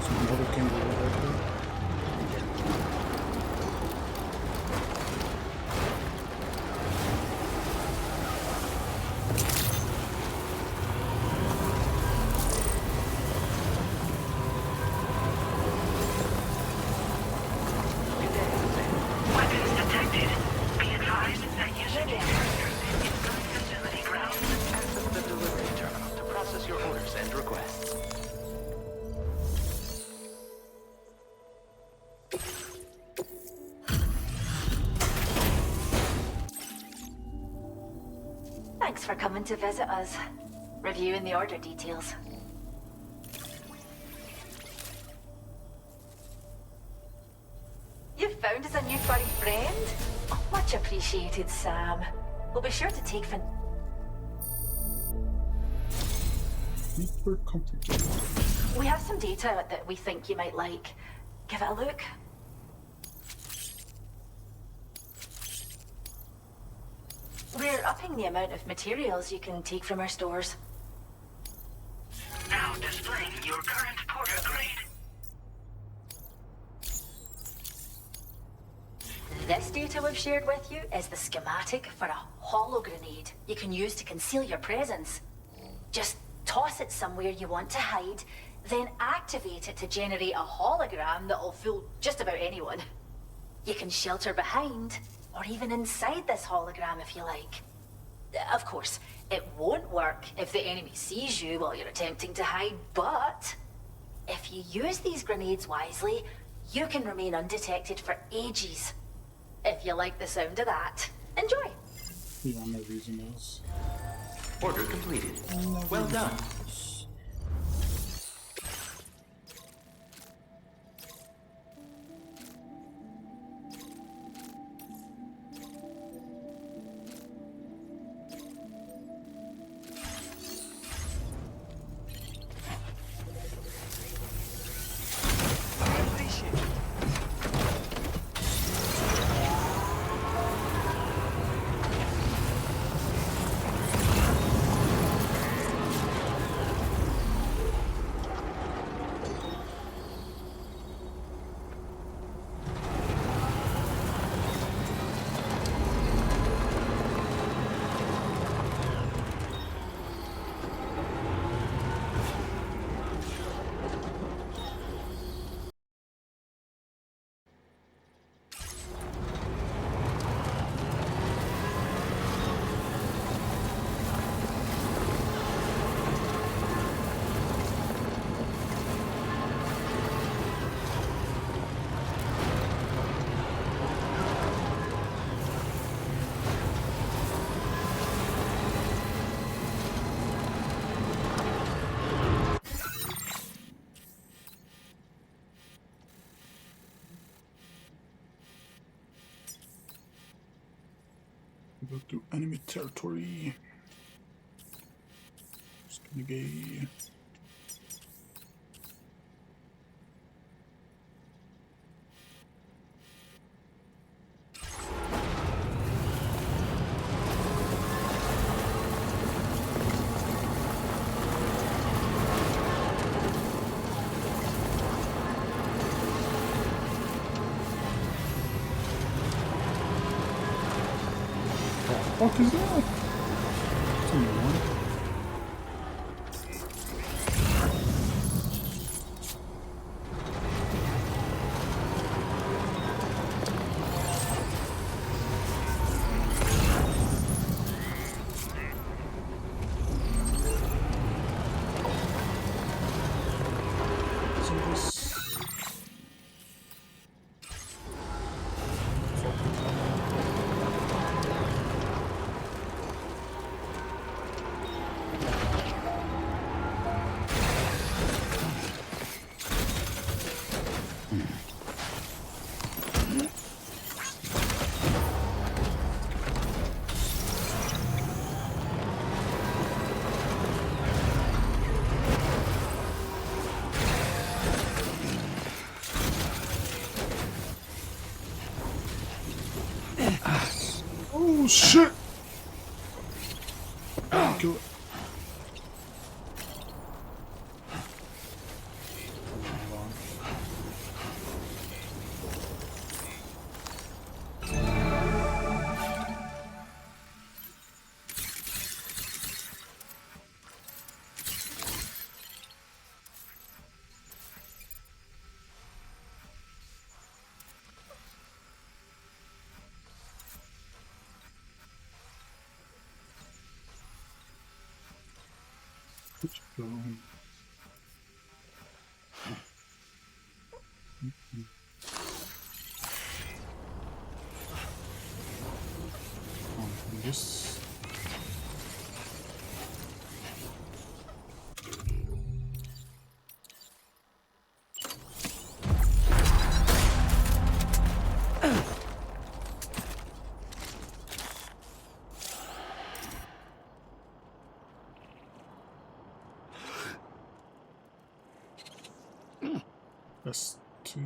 Another kangaroo right there. Weapons detected. Be advised that usage is restricted inside facility grounds. Access the delivery terminal to process your orders and requests. Thanks for coming to visit us. Reviewing the order details. You found us a new furry friend? Oh, much appreciated, Sam. We'll be sure to take Super comfortable. We have some data that we think you might like. Give it a look. We're upping the amount of materials you can take from our stores. Now displaying your current porter grade. This data we've shared with you is the schematic for a holo grenade you can use to conceal your presence. Just toss it somewhere you want to hide, then activate it to generate a hologram that'll fool just about anyone. You can shelter behind, or even inside this hologram if you like. Of course, it won't work if the enemy sees you while you're attempting to hide, but if you use these grenades wisely, you can remain undetected for ages. If you like the sound of that, enjoy. Yeah, I'm not using those. Order completed. Well done. Go to enemy territory. Just gonna go. What is that? It's a new one. Oh shit! Kill it. This. That's two.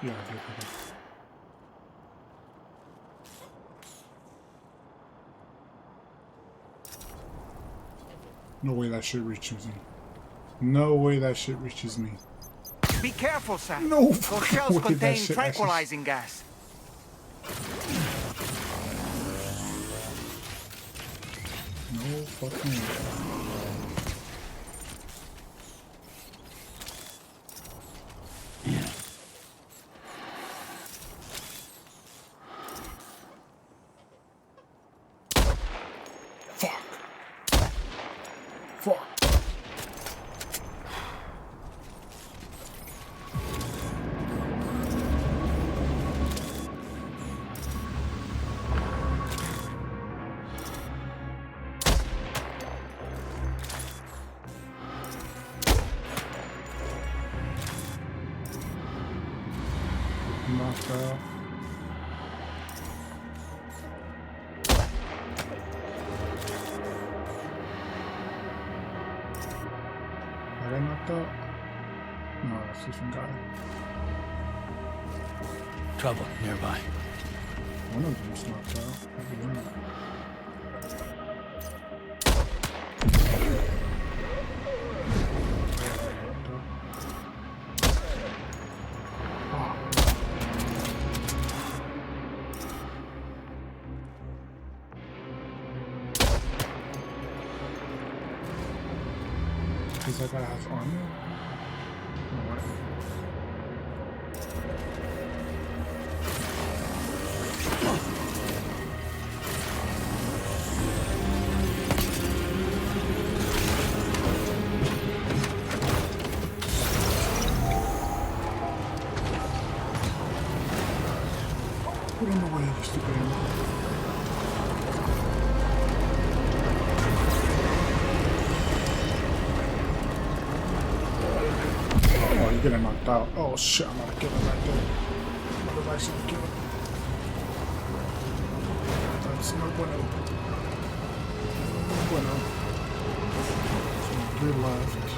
Yeah, I did. No way that shit reaches me. No way that shit reaches me. Be careful, Sam. No Those shells way that contain shit tranquilizing gas. No fucking way. Knocked out. Are they knocked out? No, that's different guy. Trouble nearby. One of them's knocked out. How do you know? Because that guy has armor? Alright. Put him away, you stupid animal. Oh, you're getting knocked out. Oh shit, I'm gonna kill him right there. What did I see to kill him? That's no bueno. No bueno. So, 3 left.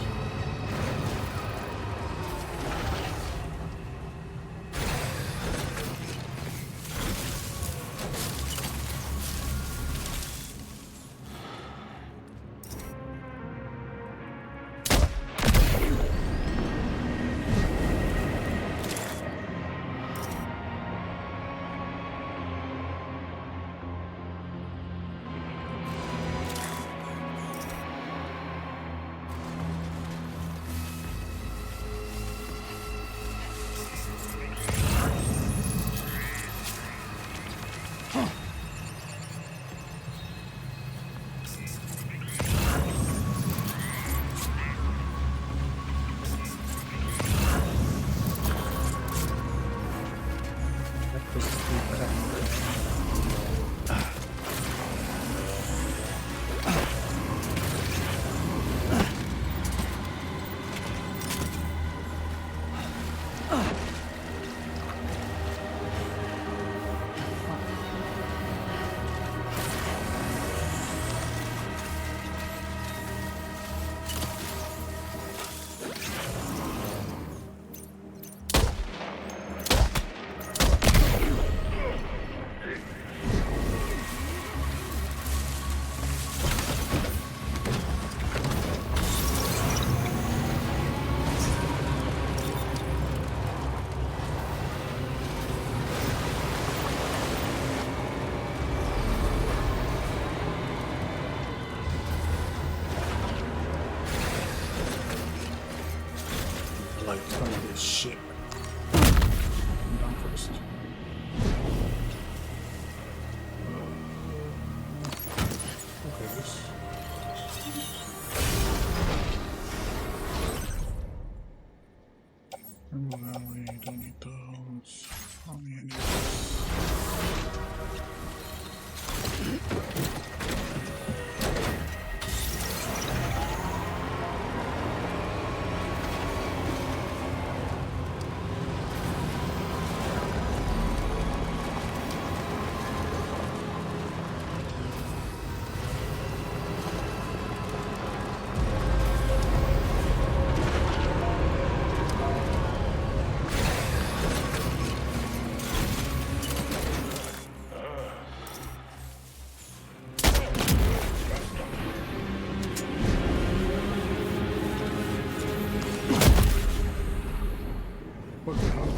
first. Okay, this. Well, we don't need those. Only I need this. What the hell?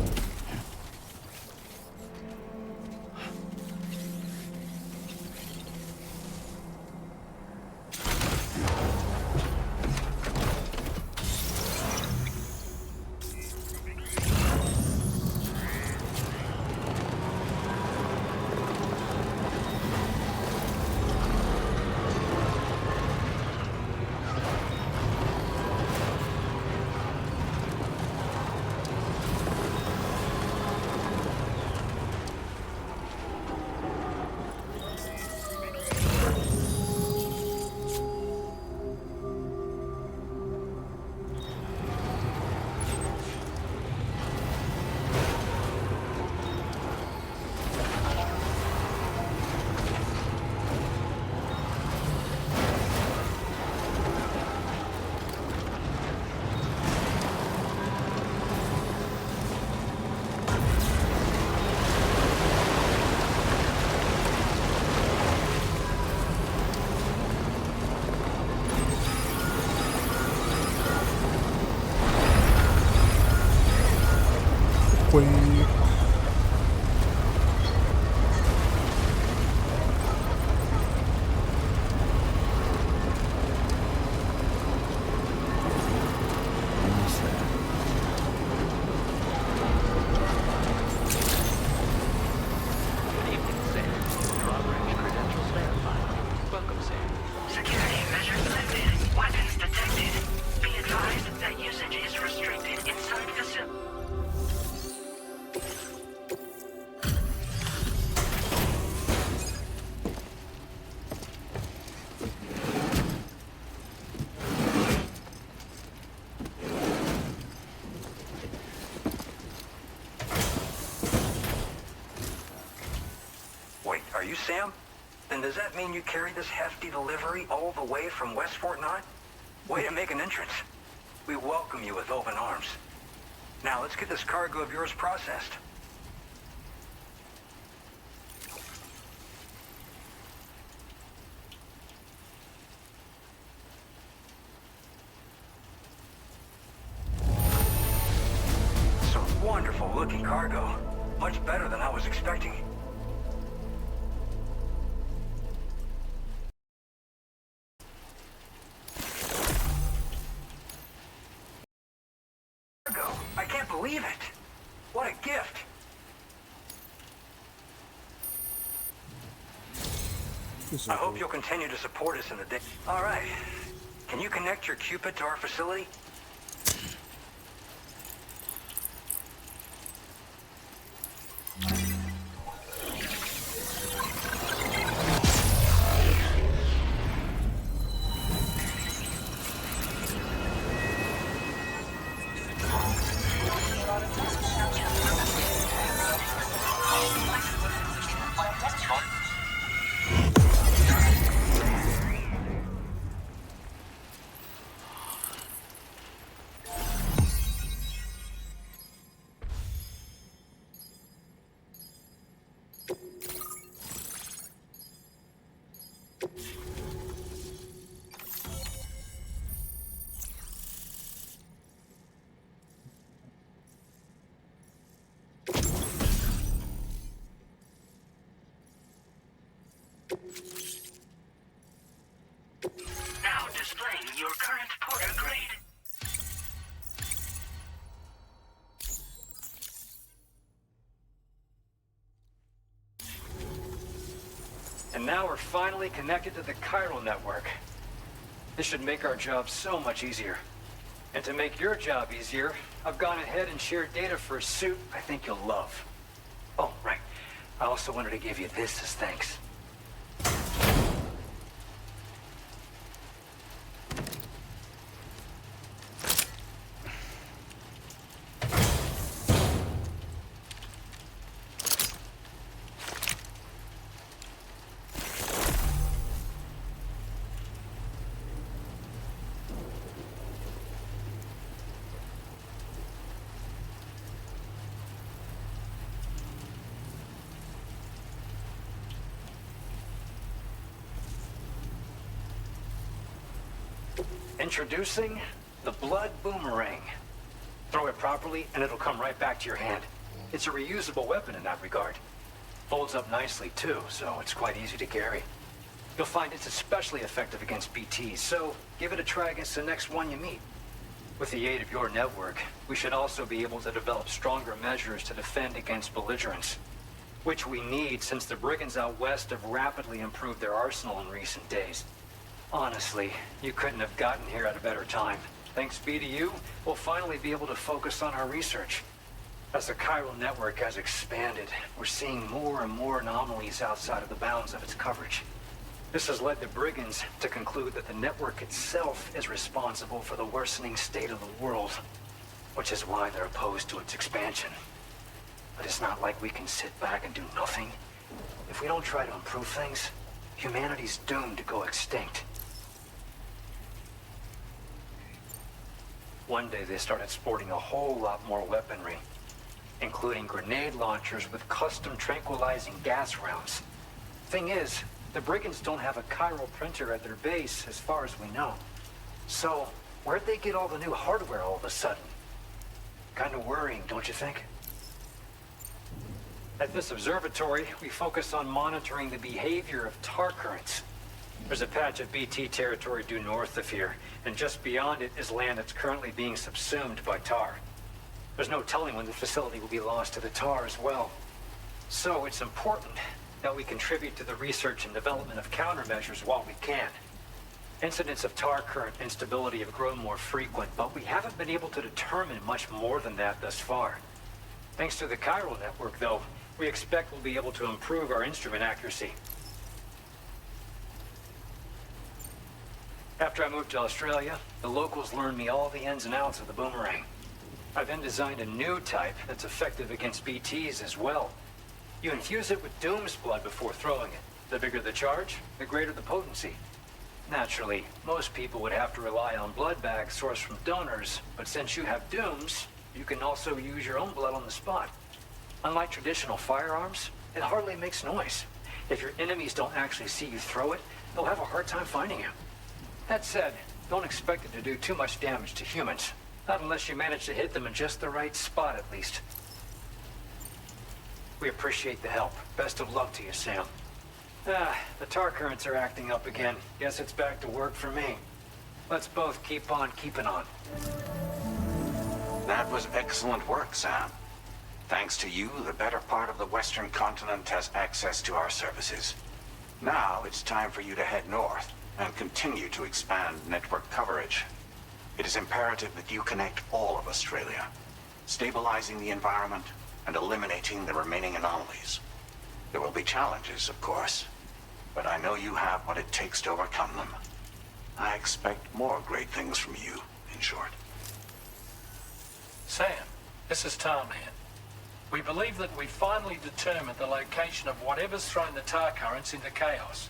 Wait. Good evening, Sam. Drawbridge credentials verified. Welcome, Sam. Security measures lifted. Weapons detected. Be advised that usage is restricted inside facility. Wait, are you Sam? Then does that mean you carry this hefty delivery all the way from West Fort 9? Way to make an entrance. We welcome you with open arms. Now let's get this cargo of yours processed. Some wonderful looking cargo. Much better than I was expecting. I can't believe it. What a gift. I hope you'll continue to support us in the day. All right. Can you connect your Cupid to our facility? And now we're finally connected to the chiral network. This should make our job so much easier. And to make your job easier, I've gone ahead and shared data for a suit I think you'll love. Oh, right. I also wanted to give you this as thanks. Introducing the Blood Boomerang. Throw it properly and it'll come right back to your hand. It's a reusable weapon in that regard. Folds up nicely too, so it's quite easy to carry. You'll find it's especially effective against BTs, so give it a try against the next one you meet. With the aid of your network, we should also be able to develop stronger measures to defend against belligerents, which we need since the brigands out west have rapidly improved their arsenal in recent days. Honestly, you couldn't have gotten here at a better time. Thanks be to you, we'll finally be able to focus on our research. As the chiral network has expanded, we're seeing more and more anomalies outside of the bounds of its coverage. This has led the brigands to conclude that the network itself is responsible for the worsening state of the world, which is why they're opposed to its expansion. But it's not like we can sit back and do nothing. If we don't try to improve things, humanity's doomed to go extinct. One day they started sporting a whole lot more weaponry, including grenade launchers with custom tranquilizing gas rounds. Thing is, the brigands don't have a chiral printer at their base as far as we know. So, where'd they get all the new hardware all of a sudden? Kind of worrying, don't you think? At this observatory, we focus on monitoring the behavior of tar currents. There's a patch of BT territory due north of here, and just beyond it is land that's currently being subsumed by tar. There's no telling when the facility will be lost to the tar as well. So it's important that we contribute to the research and development of countermeasures while we can. Incidents of tar current instability have grown more frequent, but we haven't been able to determine much more than that thus far. Thanks to the chiral network, though, we expect we'll be able to improve our instrument accuracy. After I moved to Australia, the locals learned me all the ins and outs of the boomerang. I then designed a new type that's effective against BTs as well. You infuse it with Doom's blood before throwing it. The bigger the charge, the greater the potency. Naturally, most people would have to rely on blood bags sourced from donors, but since you have Doom's, you can also use your own blood on the spot. Unlike traditional firearms, it hardly makes noise. If your enemies don't actually see you throw it, they'll have a hard time finding you. That said, don't expect it to do too much damage to humans. Not unless you manage to hit them in just the right spot, at least. We appreciate the help. Best of luck to you, Sam. The tar currents are acting up again. Guess it's back to work for me. Let's both keep on keeping on. That was excellent work, Sam. Thanks to you, the better part of the Western continent has access to our services. Now it's time for you to head north and continue to expand network coverage. It is imperative that you connect all of Australia, stabilizing the environment and eliminating the remaining anomalies. There will be challenges, of course, but I know you have what it takes to overcome them. I expect more great things from you, in short. Sam, this is Tom here. We believe that we finally determined the location of whatever's thrown the tar currents into chaos.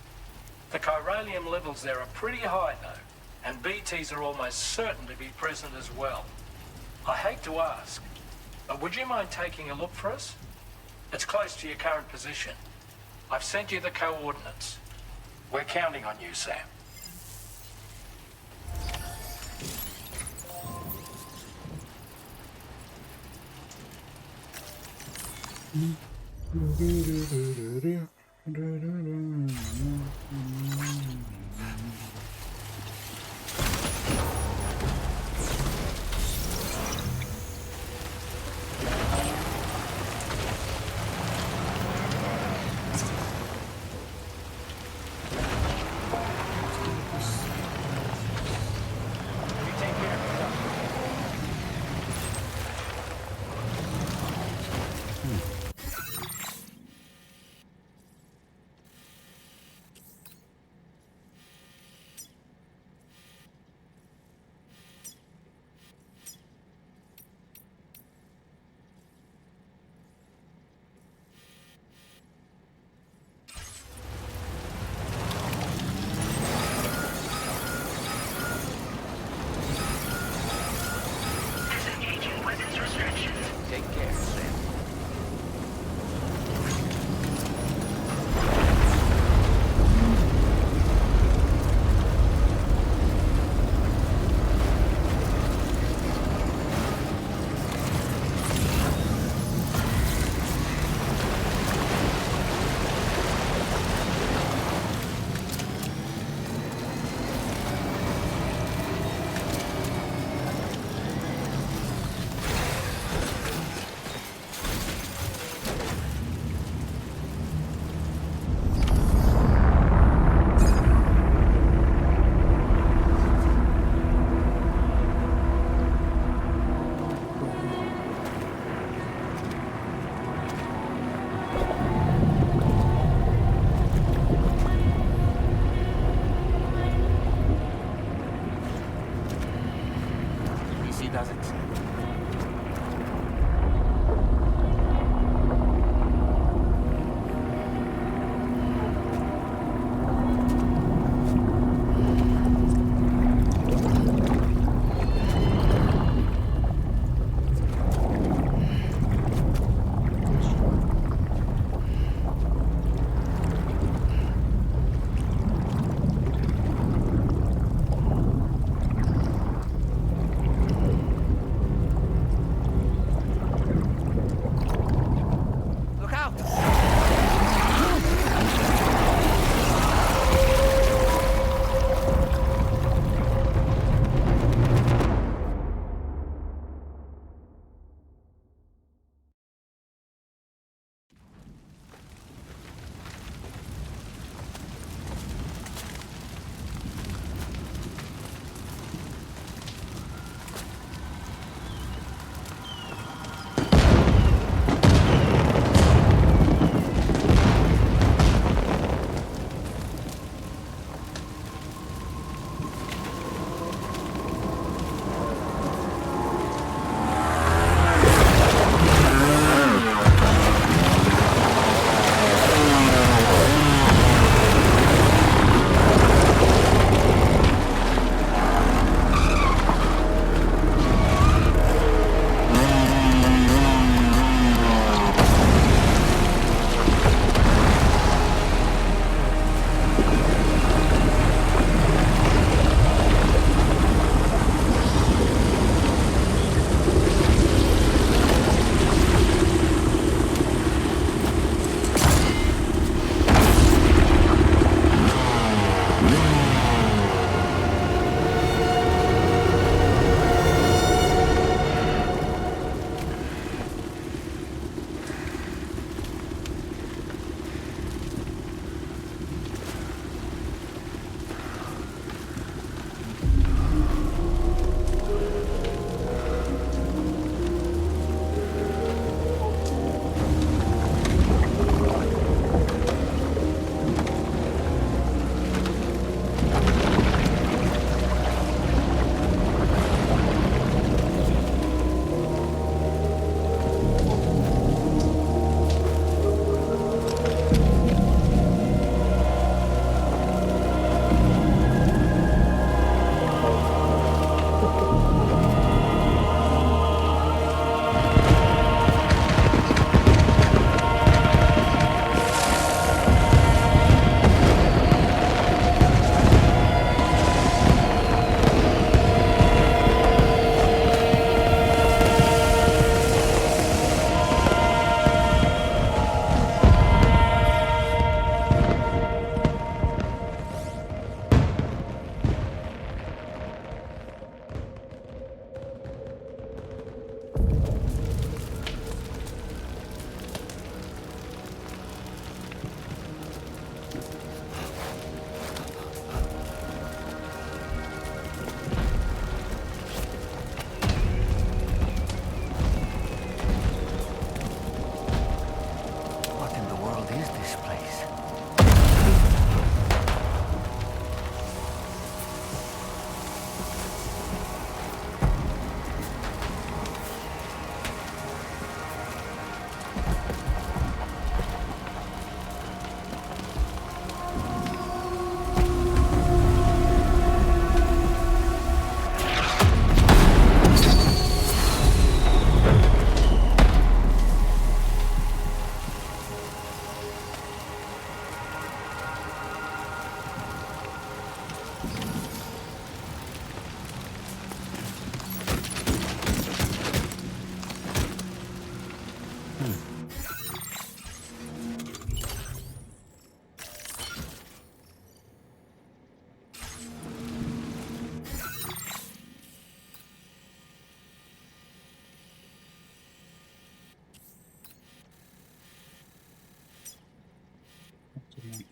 The chiralium levels there are pretty high, though, and BTs are almost certain to be present as well. I hate to ask, but would you mind taking a look for us? It's close to your current position. I've sent you the coordinates. We're counting on you, Sam.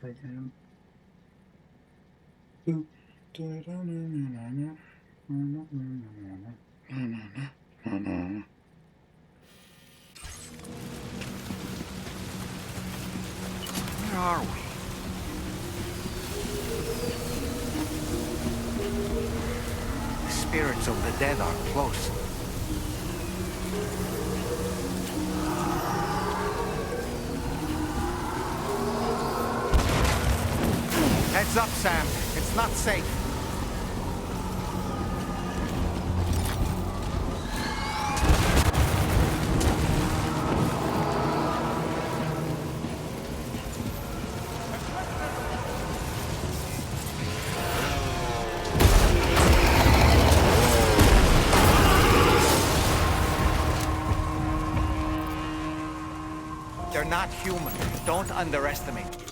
program. Where are we? The spirits of the dead are close. Heads up, Sam. It's not safe. They're not human. Don't underestimate them.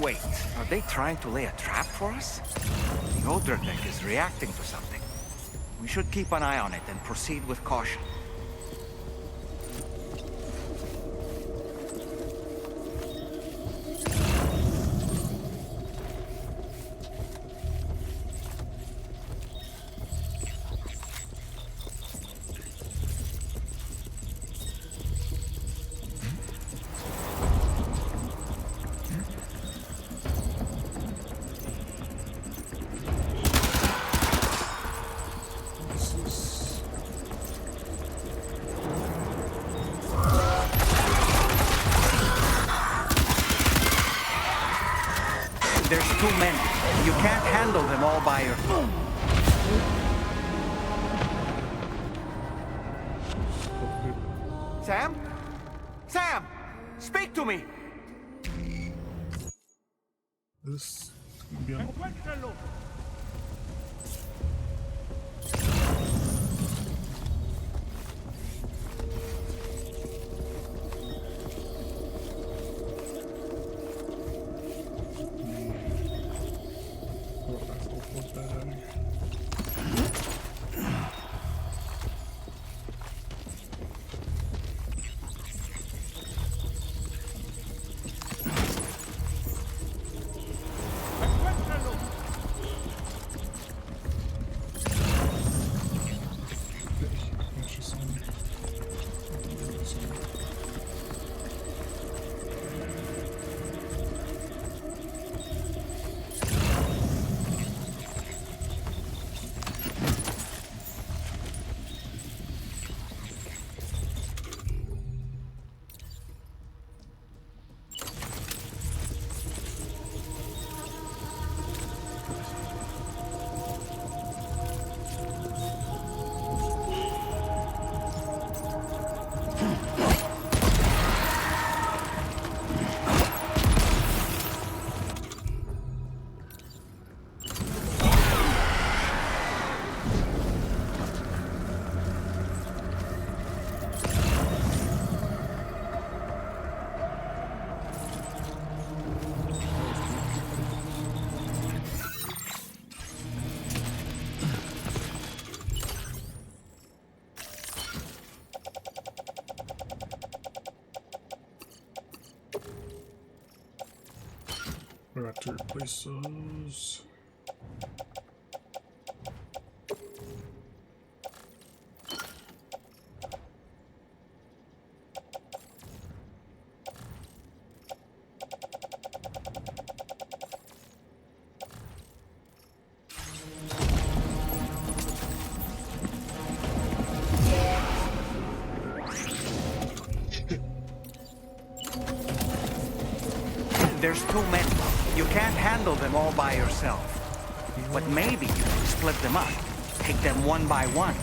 Wait, are they trying to lay a trap for us? The Odra deck is reacting to something. We should keep an eye on it and proceed with caution. There's too many. You can't handle them all by yourself. Sam? Sam! Speak to me! This bien. We got to replace those. There's too many. You can't handle them all by yourself. But maybe you can split them up. Take them one by one.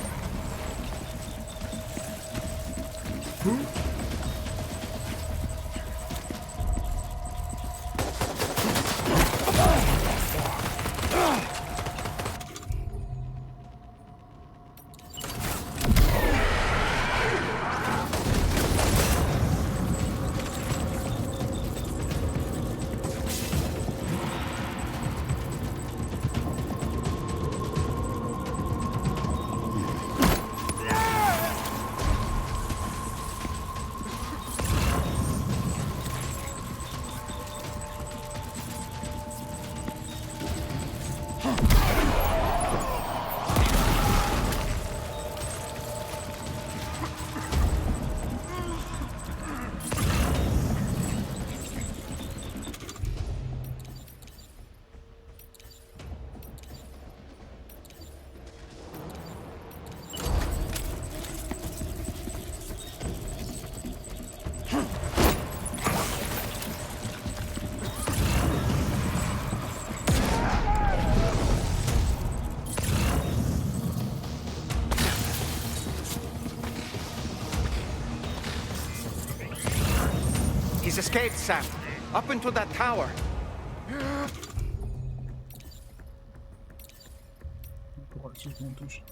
He's escaped, Sam. Up into that tower. Pode ser juntos.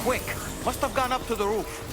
quick. Must have gone up to the roof.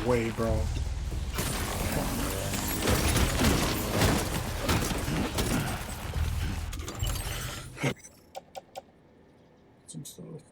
Way, bro. Some stuff.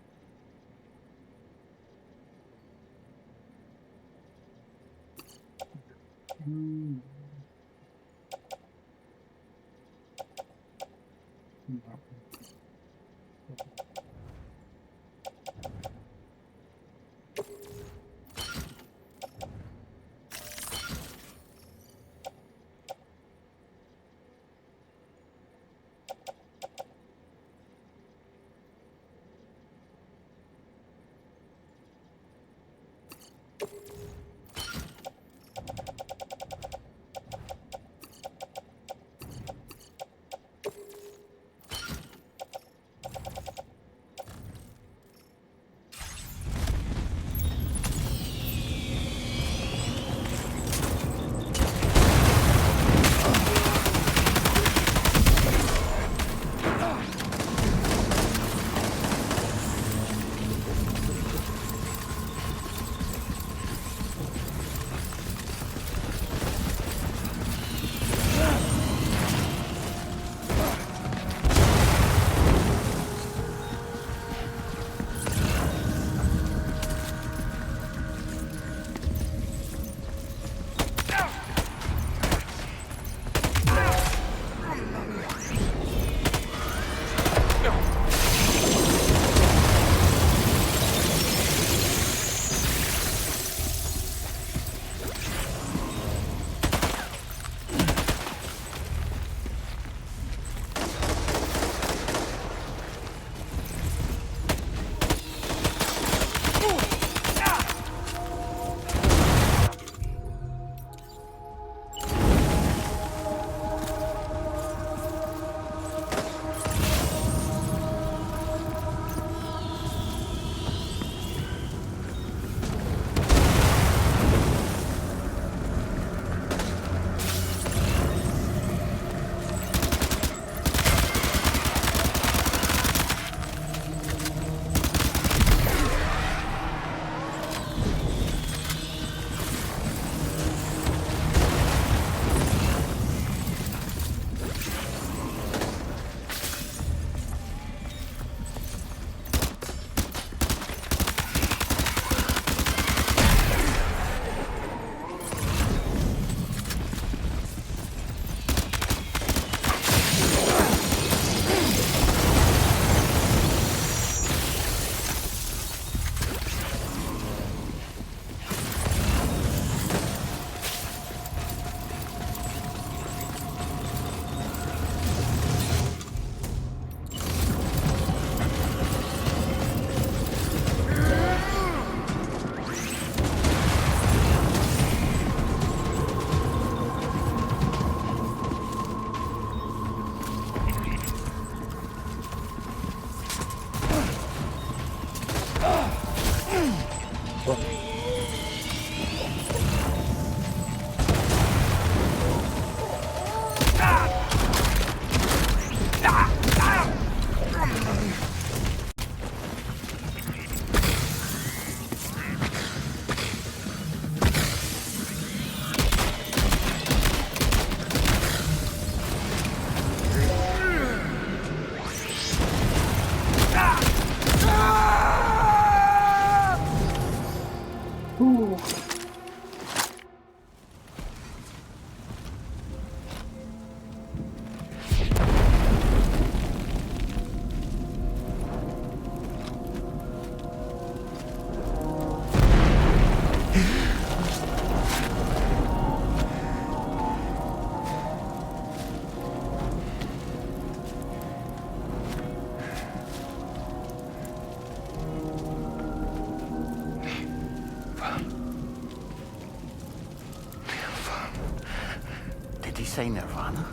say Nirvana?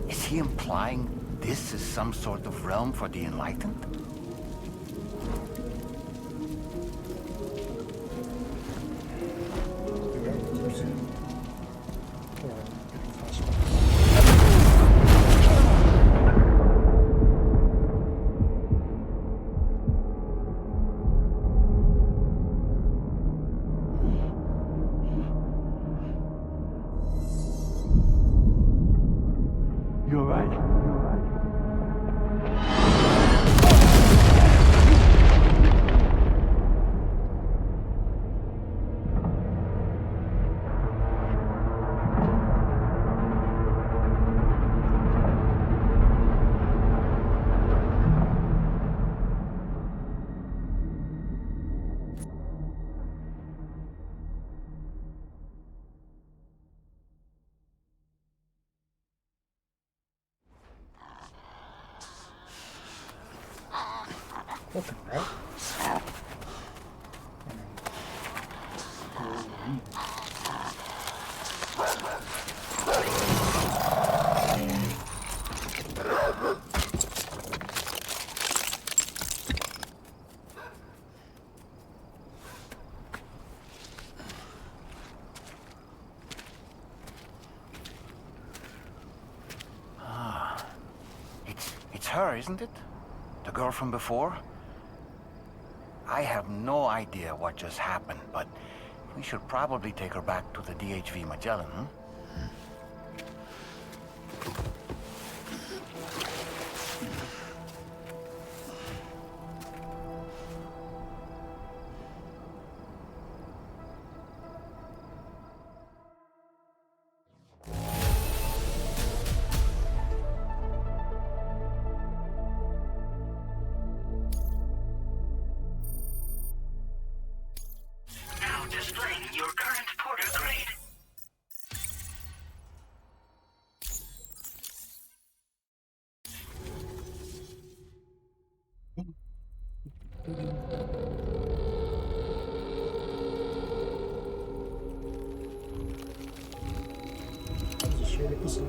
Is he implying this is some sort of realm for the enlightened? You're right. Fucking hell. It's her, isn't it? The girl from before? I have no idea what just happened, but we should probably take her back to the DHV Magellan, hmm? Now displaying your current porter grade. Şöyle kısım.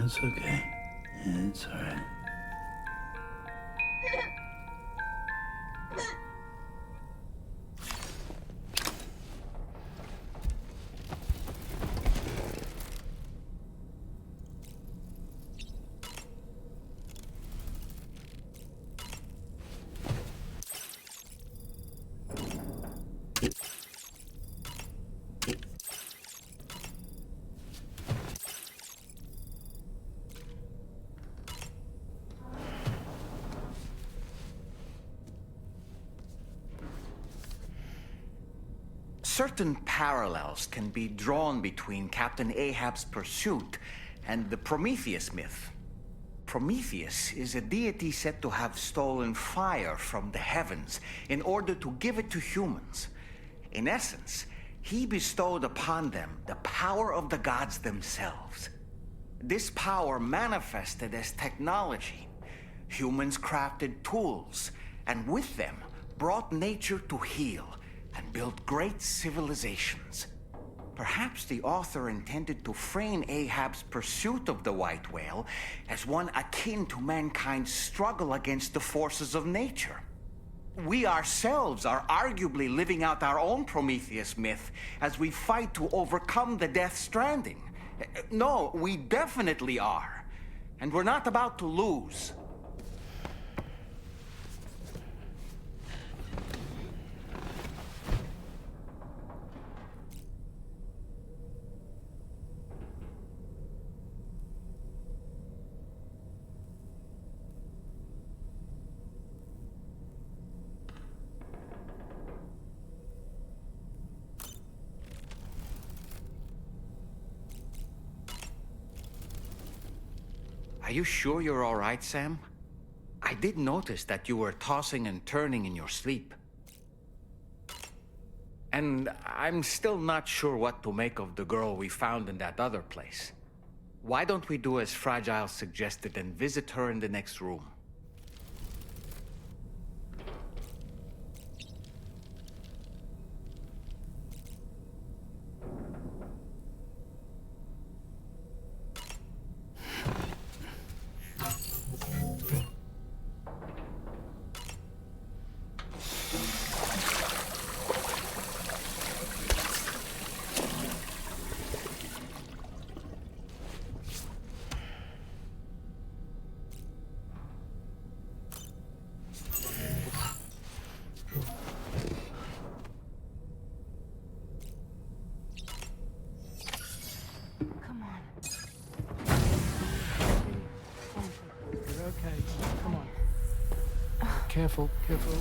It's okay. It's alright. Certain parallels can be drawn between Captain Ahab's pursuit and the Prometheus myth. Prometheus is a deity said to have stolen fire from the heavens in order to give it to humans. In essence, he bestowed upon them the power of the gods themselves. This power manifested as technology. Humans crafted tools, and with them brought nature to heal and built great civilizations. Perhaps the author intended to frame Ahab's pursuit of the white whale as one akin to mankind's struggle against the forces of nature. We ourselves are arguably living out our own Prometheus myth as we fight to overcome the Death Stranding. No, we definitely are. And we're not about to lose. Are you sure you're all right, Sam? I did notice that you were tossing and turning in your sleep. And I'm still not sure what to make of the girl we found in that other place. Why don't we do as Fragile suggested and visit her in the next room? Careful, careful.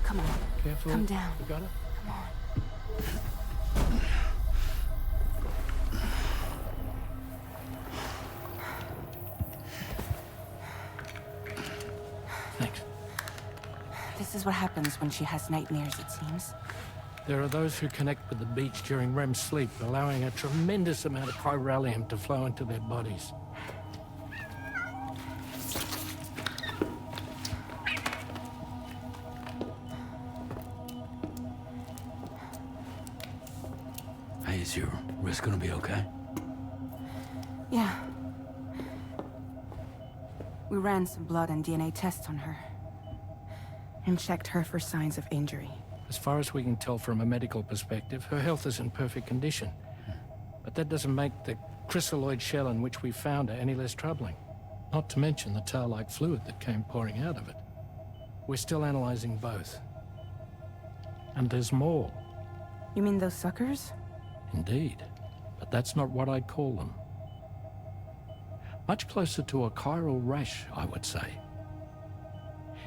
Come on. Careful. Come down. You got it? Come on. Thanks. This is what happens when she has nightmares, it seems. There are those who connect with the beach during REM sleep, allowing a tremendous amount of chiralium to flow into their bodies. Is your wrist gonna be okay? Yeah. We ran some blood and DNA tests on her. And checked her for signs of injury. As far as we can tell from a medical perspective, her health is in perfect condition. But that doesn't make the chrysaloid shell in which we found her any less troubling. Not to mention the tar-like fluid that came pouring out of it. We're still analyzing both. And there's more. You mean those suckers? Indeed, but that's not what I'd call them. Much closer to a chiral rash, I would say.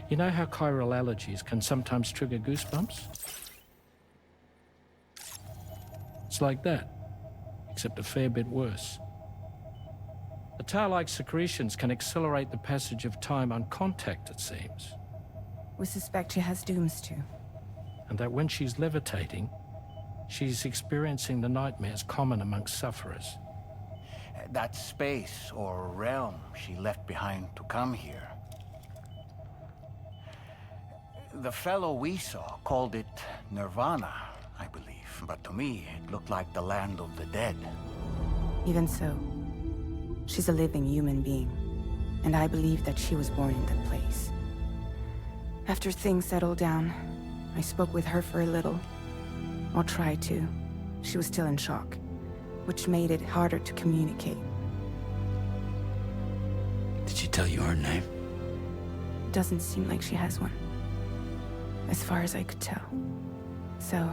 You know how chiral allergies can sometimes trigger goosebumps? It's like that, except a fair bit worse. The tar-like secretions can accelerate the passage of time on contact, it seems. We suspect she has dooms too. And that when she's levitating, she's experiencing the nightmares common amongst sufferers. That space or realm she left behind to come here. The fellow we saw called it Nirvana, I believe. But to me, it looked like the land of the dead. Even so, She's a living human being, and I believe that she was born in that place. After things settled down, I spoke with her for a little. Or tried to. She was still in shock, which made it harder to communicate. Did she tell you her name? Doesn't seem like she has one, as far as I could tell. So,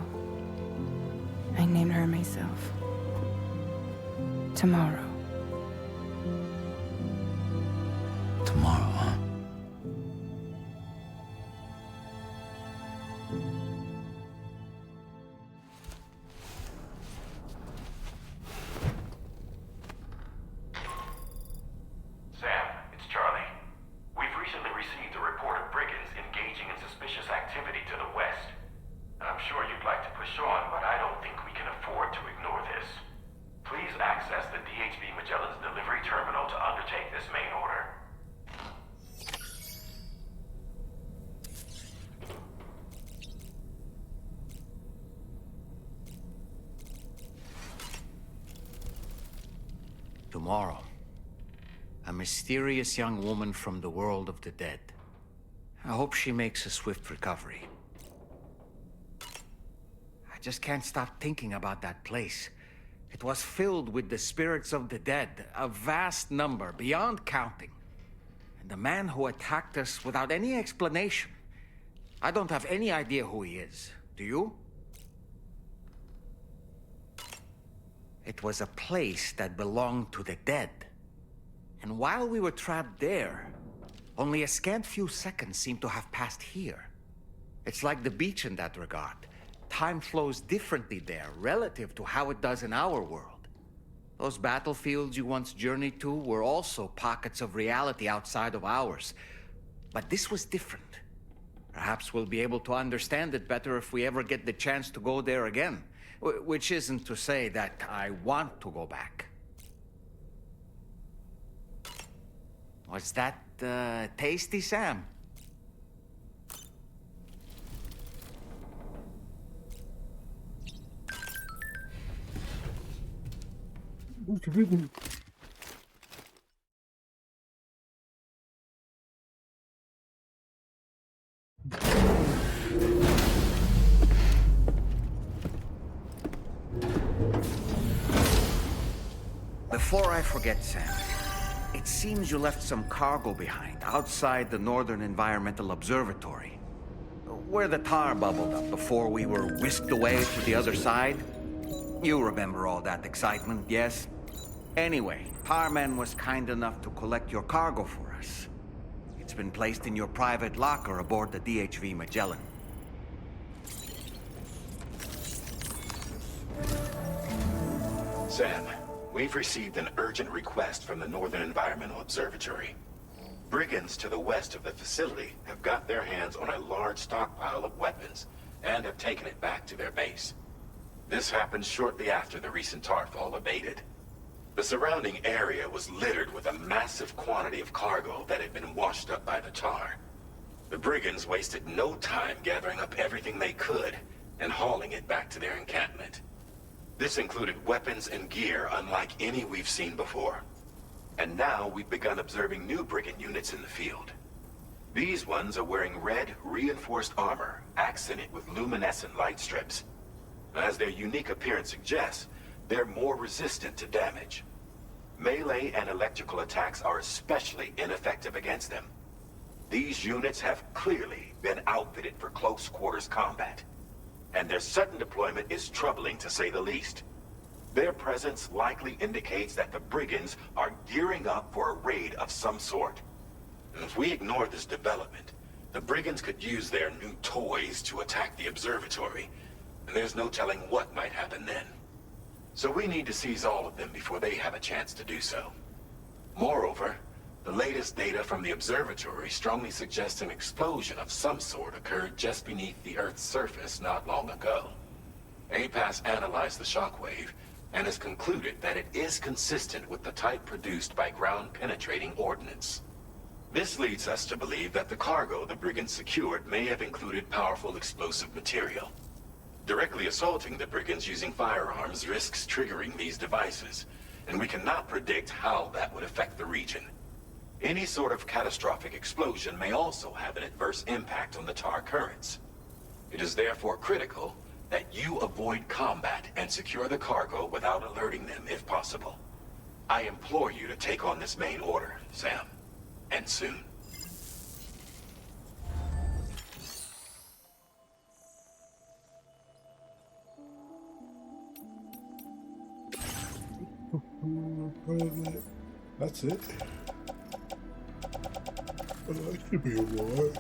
I named her myself. Tomorrow. Tomorrow, huh? Sam, it's Charlie. We've recently received a report of brigands engaging in suspicious activity to the west. I'm sure you'd like to push on, but I don't think we can afford to ignore this. Please access the DHV Magellan's delivery terminal to undertake this main order. Tomorrow, a mysterious young woman from the world of the dead. I hope she makes a swift recovery. I just can't stop thinking about that place. It was filled with the spirits of the dead, a vast number, beyond counting. And the man who attacked us without any explanation. I don't have any idea who he is. Do you? It was a place that belonged to the dead. And while we were trapped there, only a scant few seconds seemed to have passed here. It's like the beach in that regard. Time flows differently there, relative to how it does in our world. Those battlefields you once journeyed to were also pockets of reality outside of ours. But this was different. Perhaps we'll be able to understand it better if we ever get the chance to go there again. Which isn't to say that I want to go back. Was that, tasty, Sam? Before I forget, Sam, it seems you left some cargo behind outside the Northern Environmental Observatory, where the tar bubbled up before we were whisked away to the other side. You remember all that excitement, yes? Anyway, Tarman was kind enough to collect your cargo for us. It's been placed in your private locker aboard the DHV Magellan. Sam, we've received an urgent request from the Northern Environmental Observatory. Brigands to the west of the facility have got their hands on a large stockpile of weapons and have taken it back to their base. This happened shortly after the recent tarfall abated. The surrounding area was littered with a massive quantity of cargo that had been washed up by the tar. The brigands wasted no time gathering up everything they could and hauling it back to their encampment. This included weapons and gear unlike any we've seen before. And now we've begun observing new brigand units in the field. These ones are wearing red, reinforced armor, accented with luminescent light strips. As their unique appearance suggests, they're more resistant to damage. Melee and electrical attacks are especially ineffective against them. These units have clearly been outfitted for close quarters combat. And their sudden deployment is troubling to say the least. Their presence likely indicates that the brigands are gearing up for a raid of some sort. And if we ignore this development, the brigands could use their new toys to attack the observatory, and there's no telling what might happen then. So we need to seize all of them before they have a chance to do so. Moreover, the latest data from the observatory strongly suggests an explosion of some sort occurred just beneath the Earth's surface not long ago. APAS analyzed the shockwave and has concluded that it is consistent with the type produced by ground-penetrating ordnance. This leads us to believe that the cargo the brigands secured may have included powerful explosive material. Directly assaulting the brigands using firearms risks triggering these devices, and we cannot predict how that would affect the region. Any sort of catastrophic explosion may also have an adverse impact on the tar currents. It is therefore critical that you avoid combat and secure the cargo without alerting them if possible. I implore you to take on this main order, Sam. And soon. That's it. That should be alright.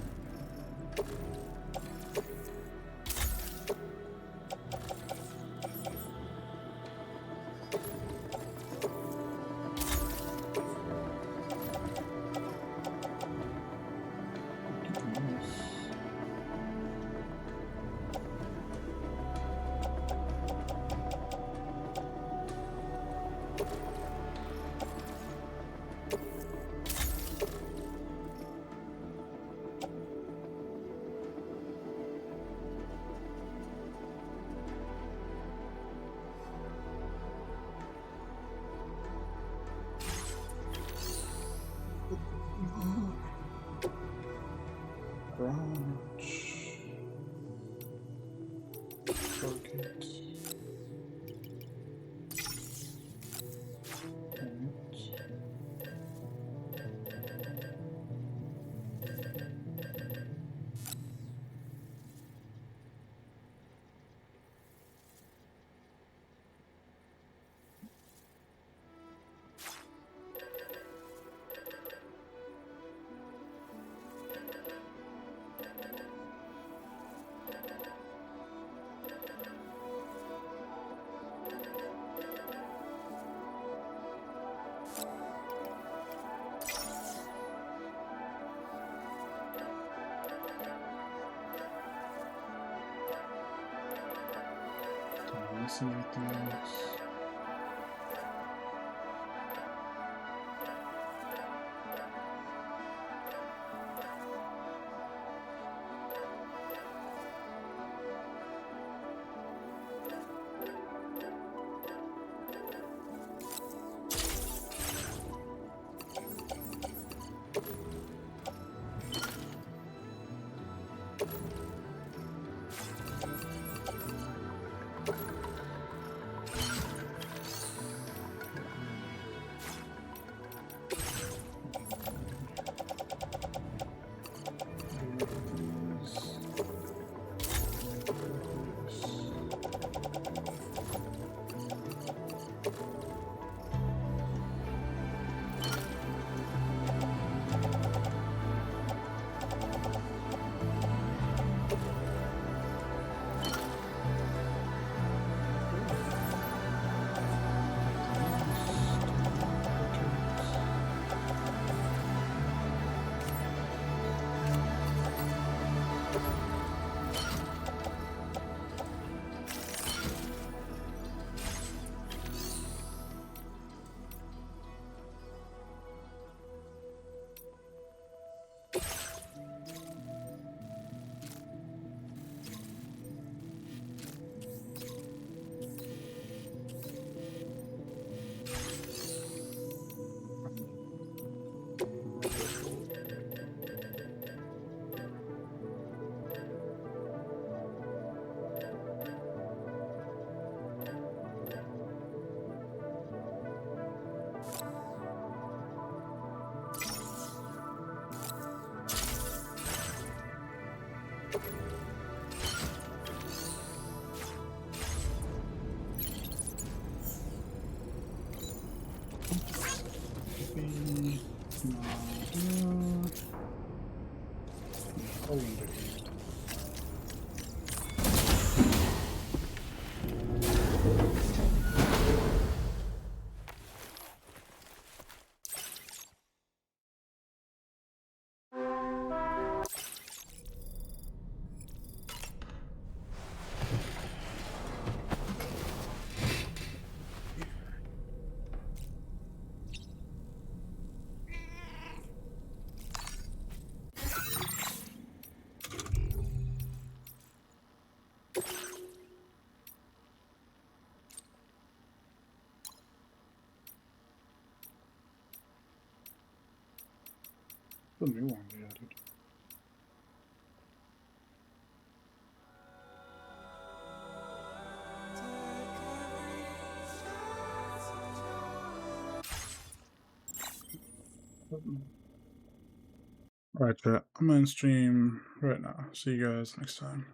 Missing anything else? The new one they added. Alright, chat. I'm on stream right now. See you guys next time.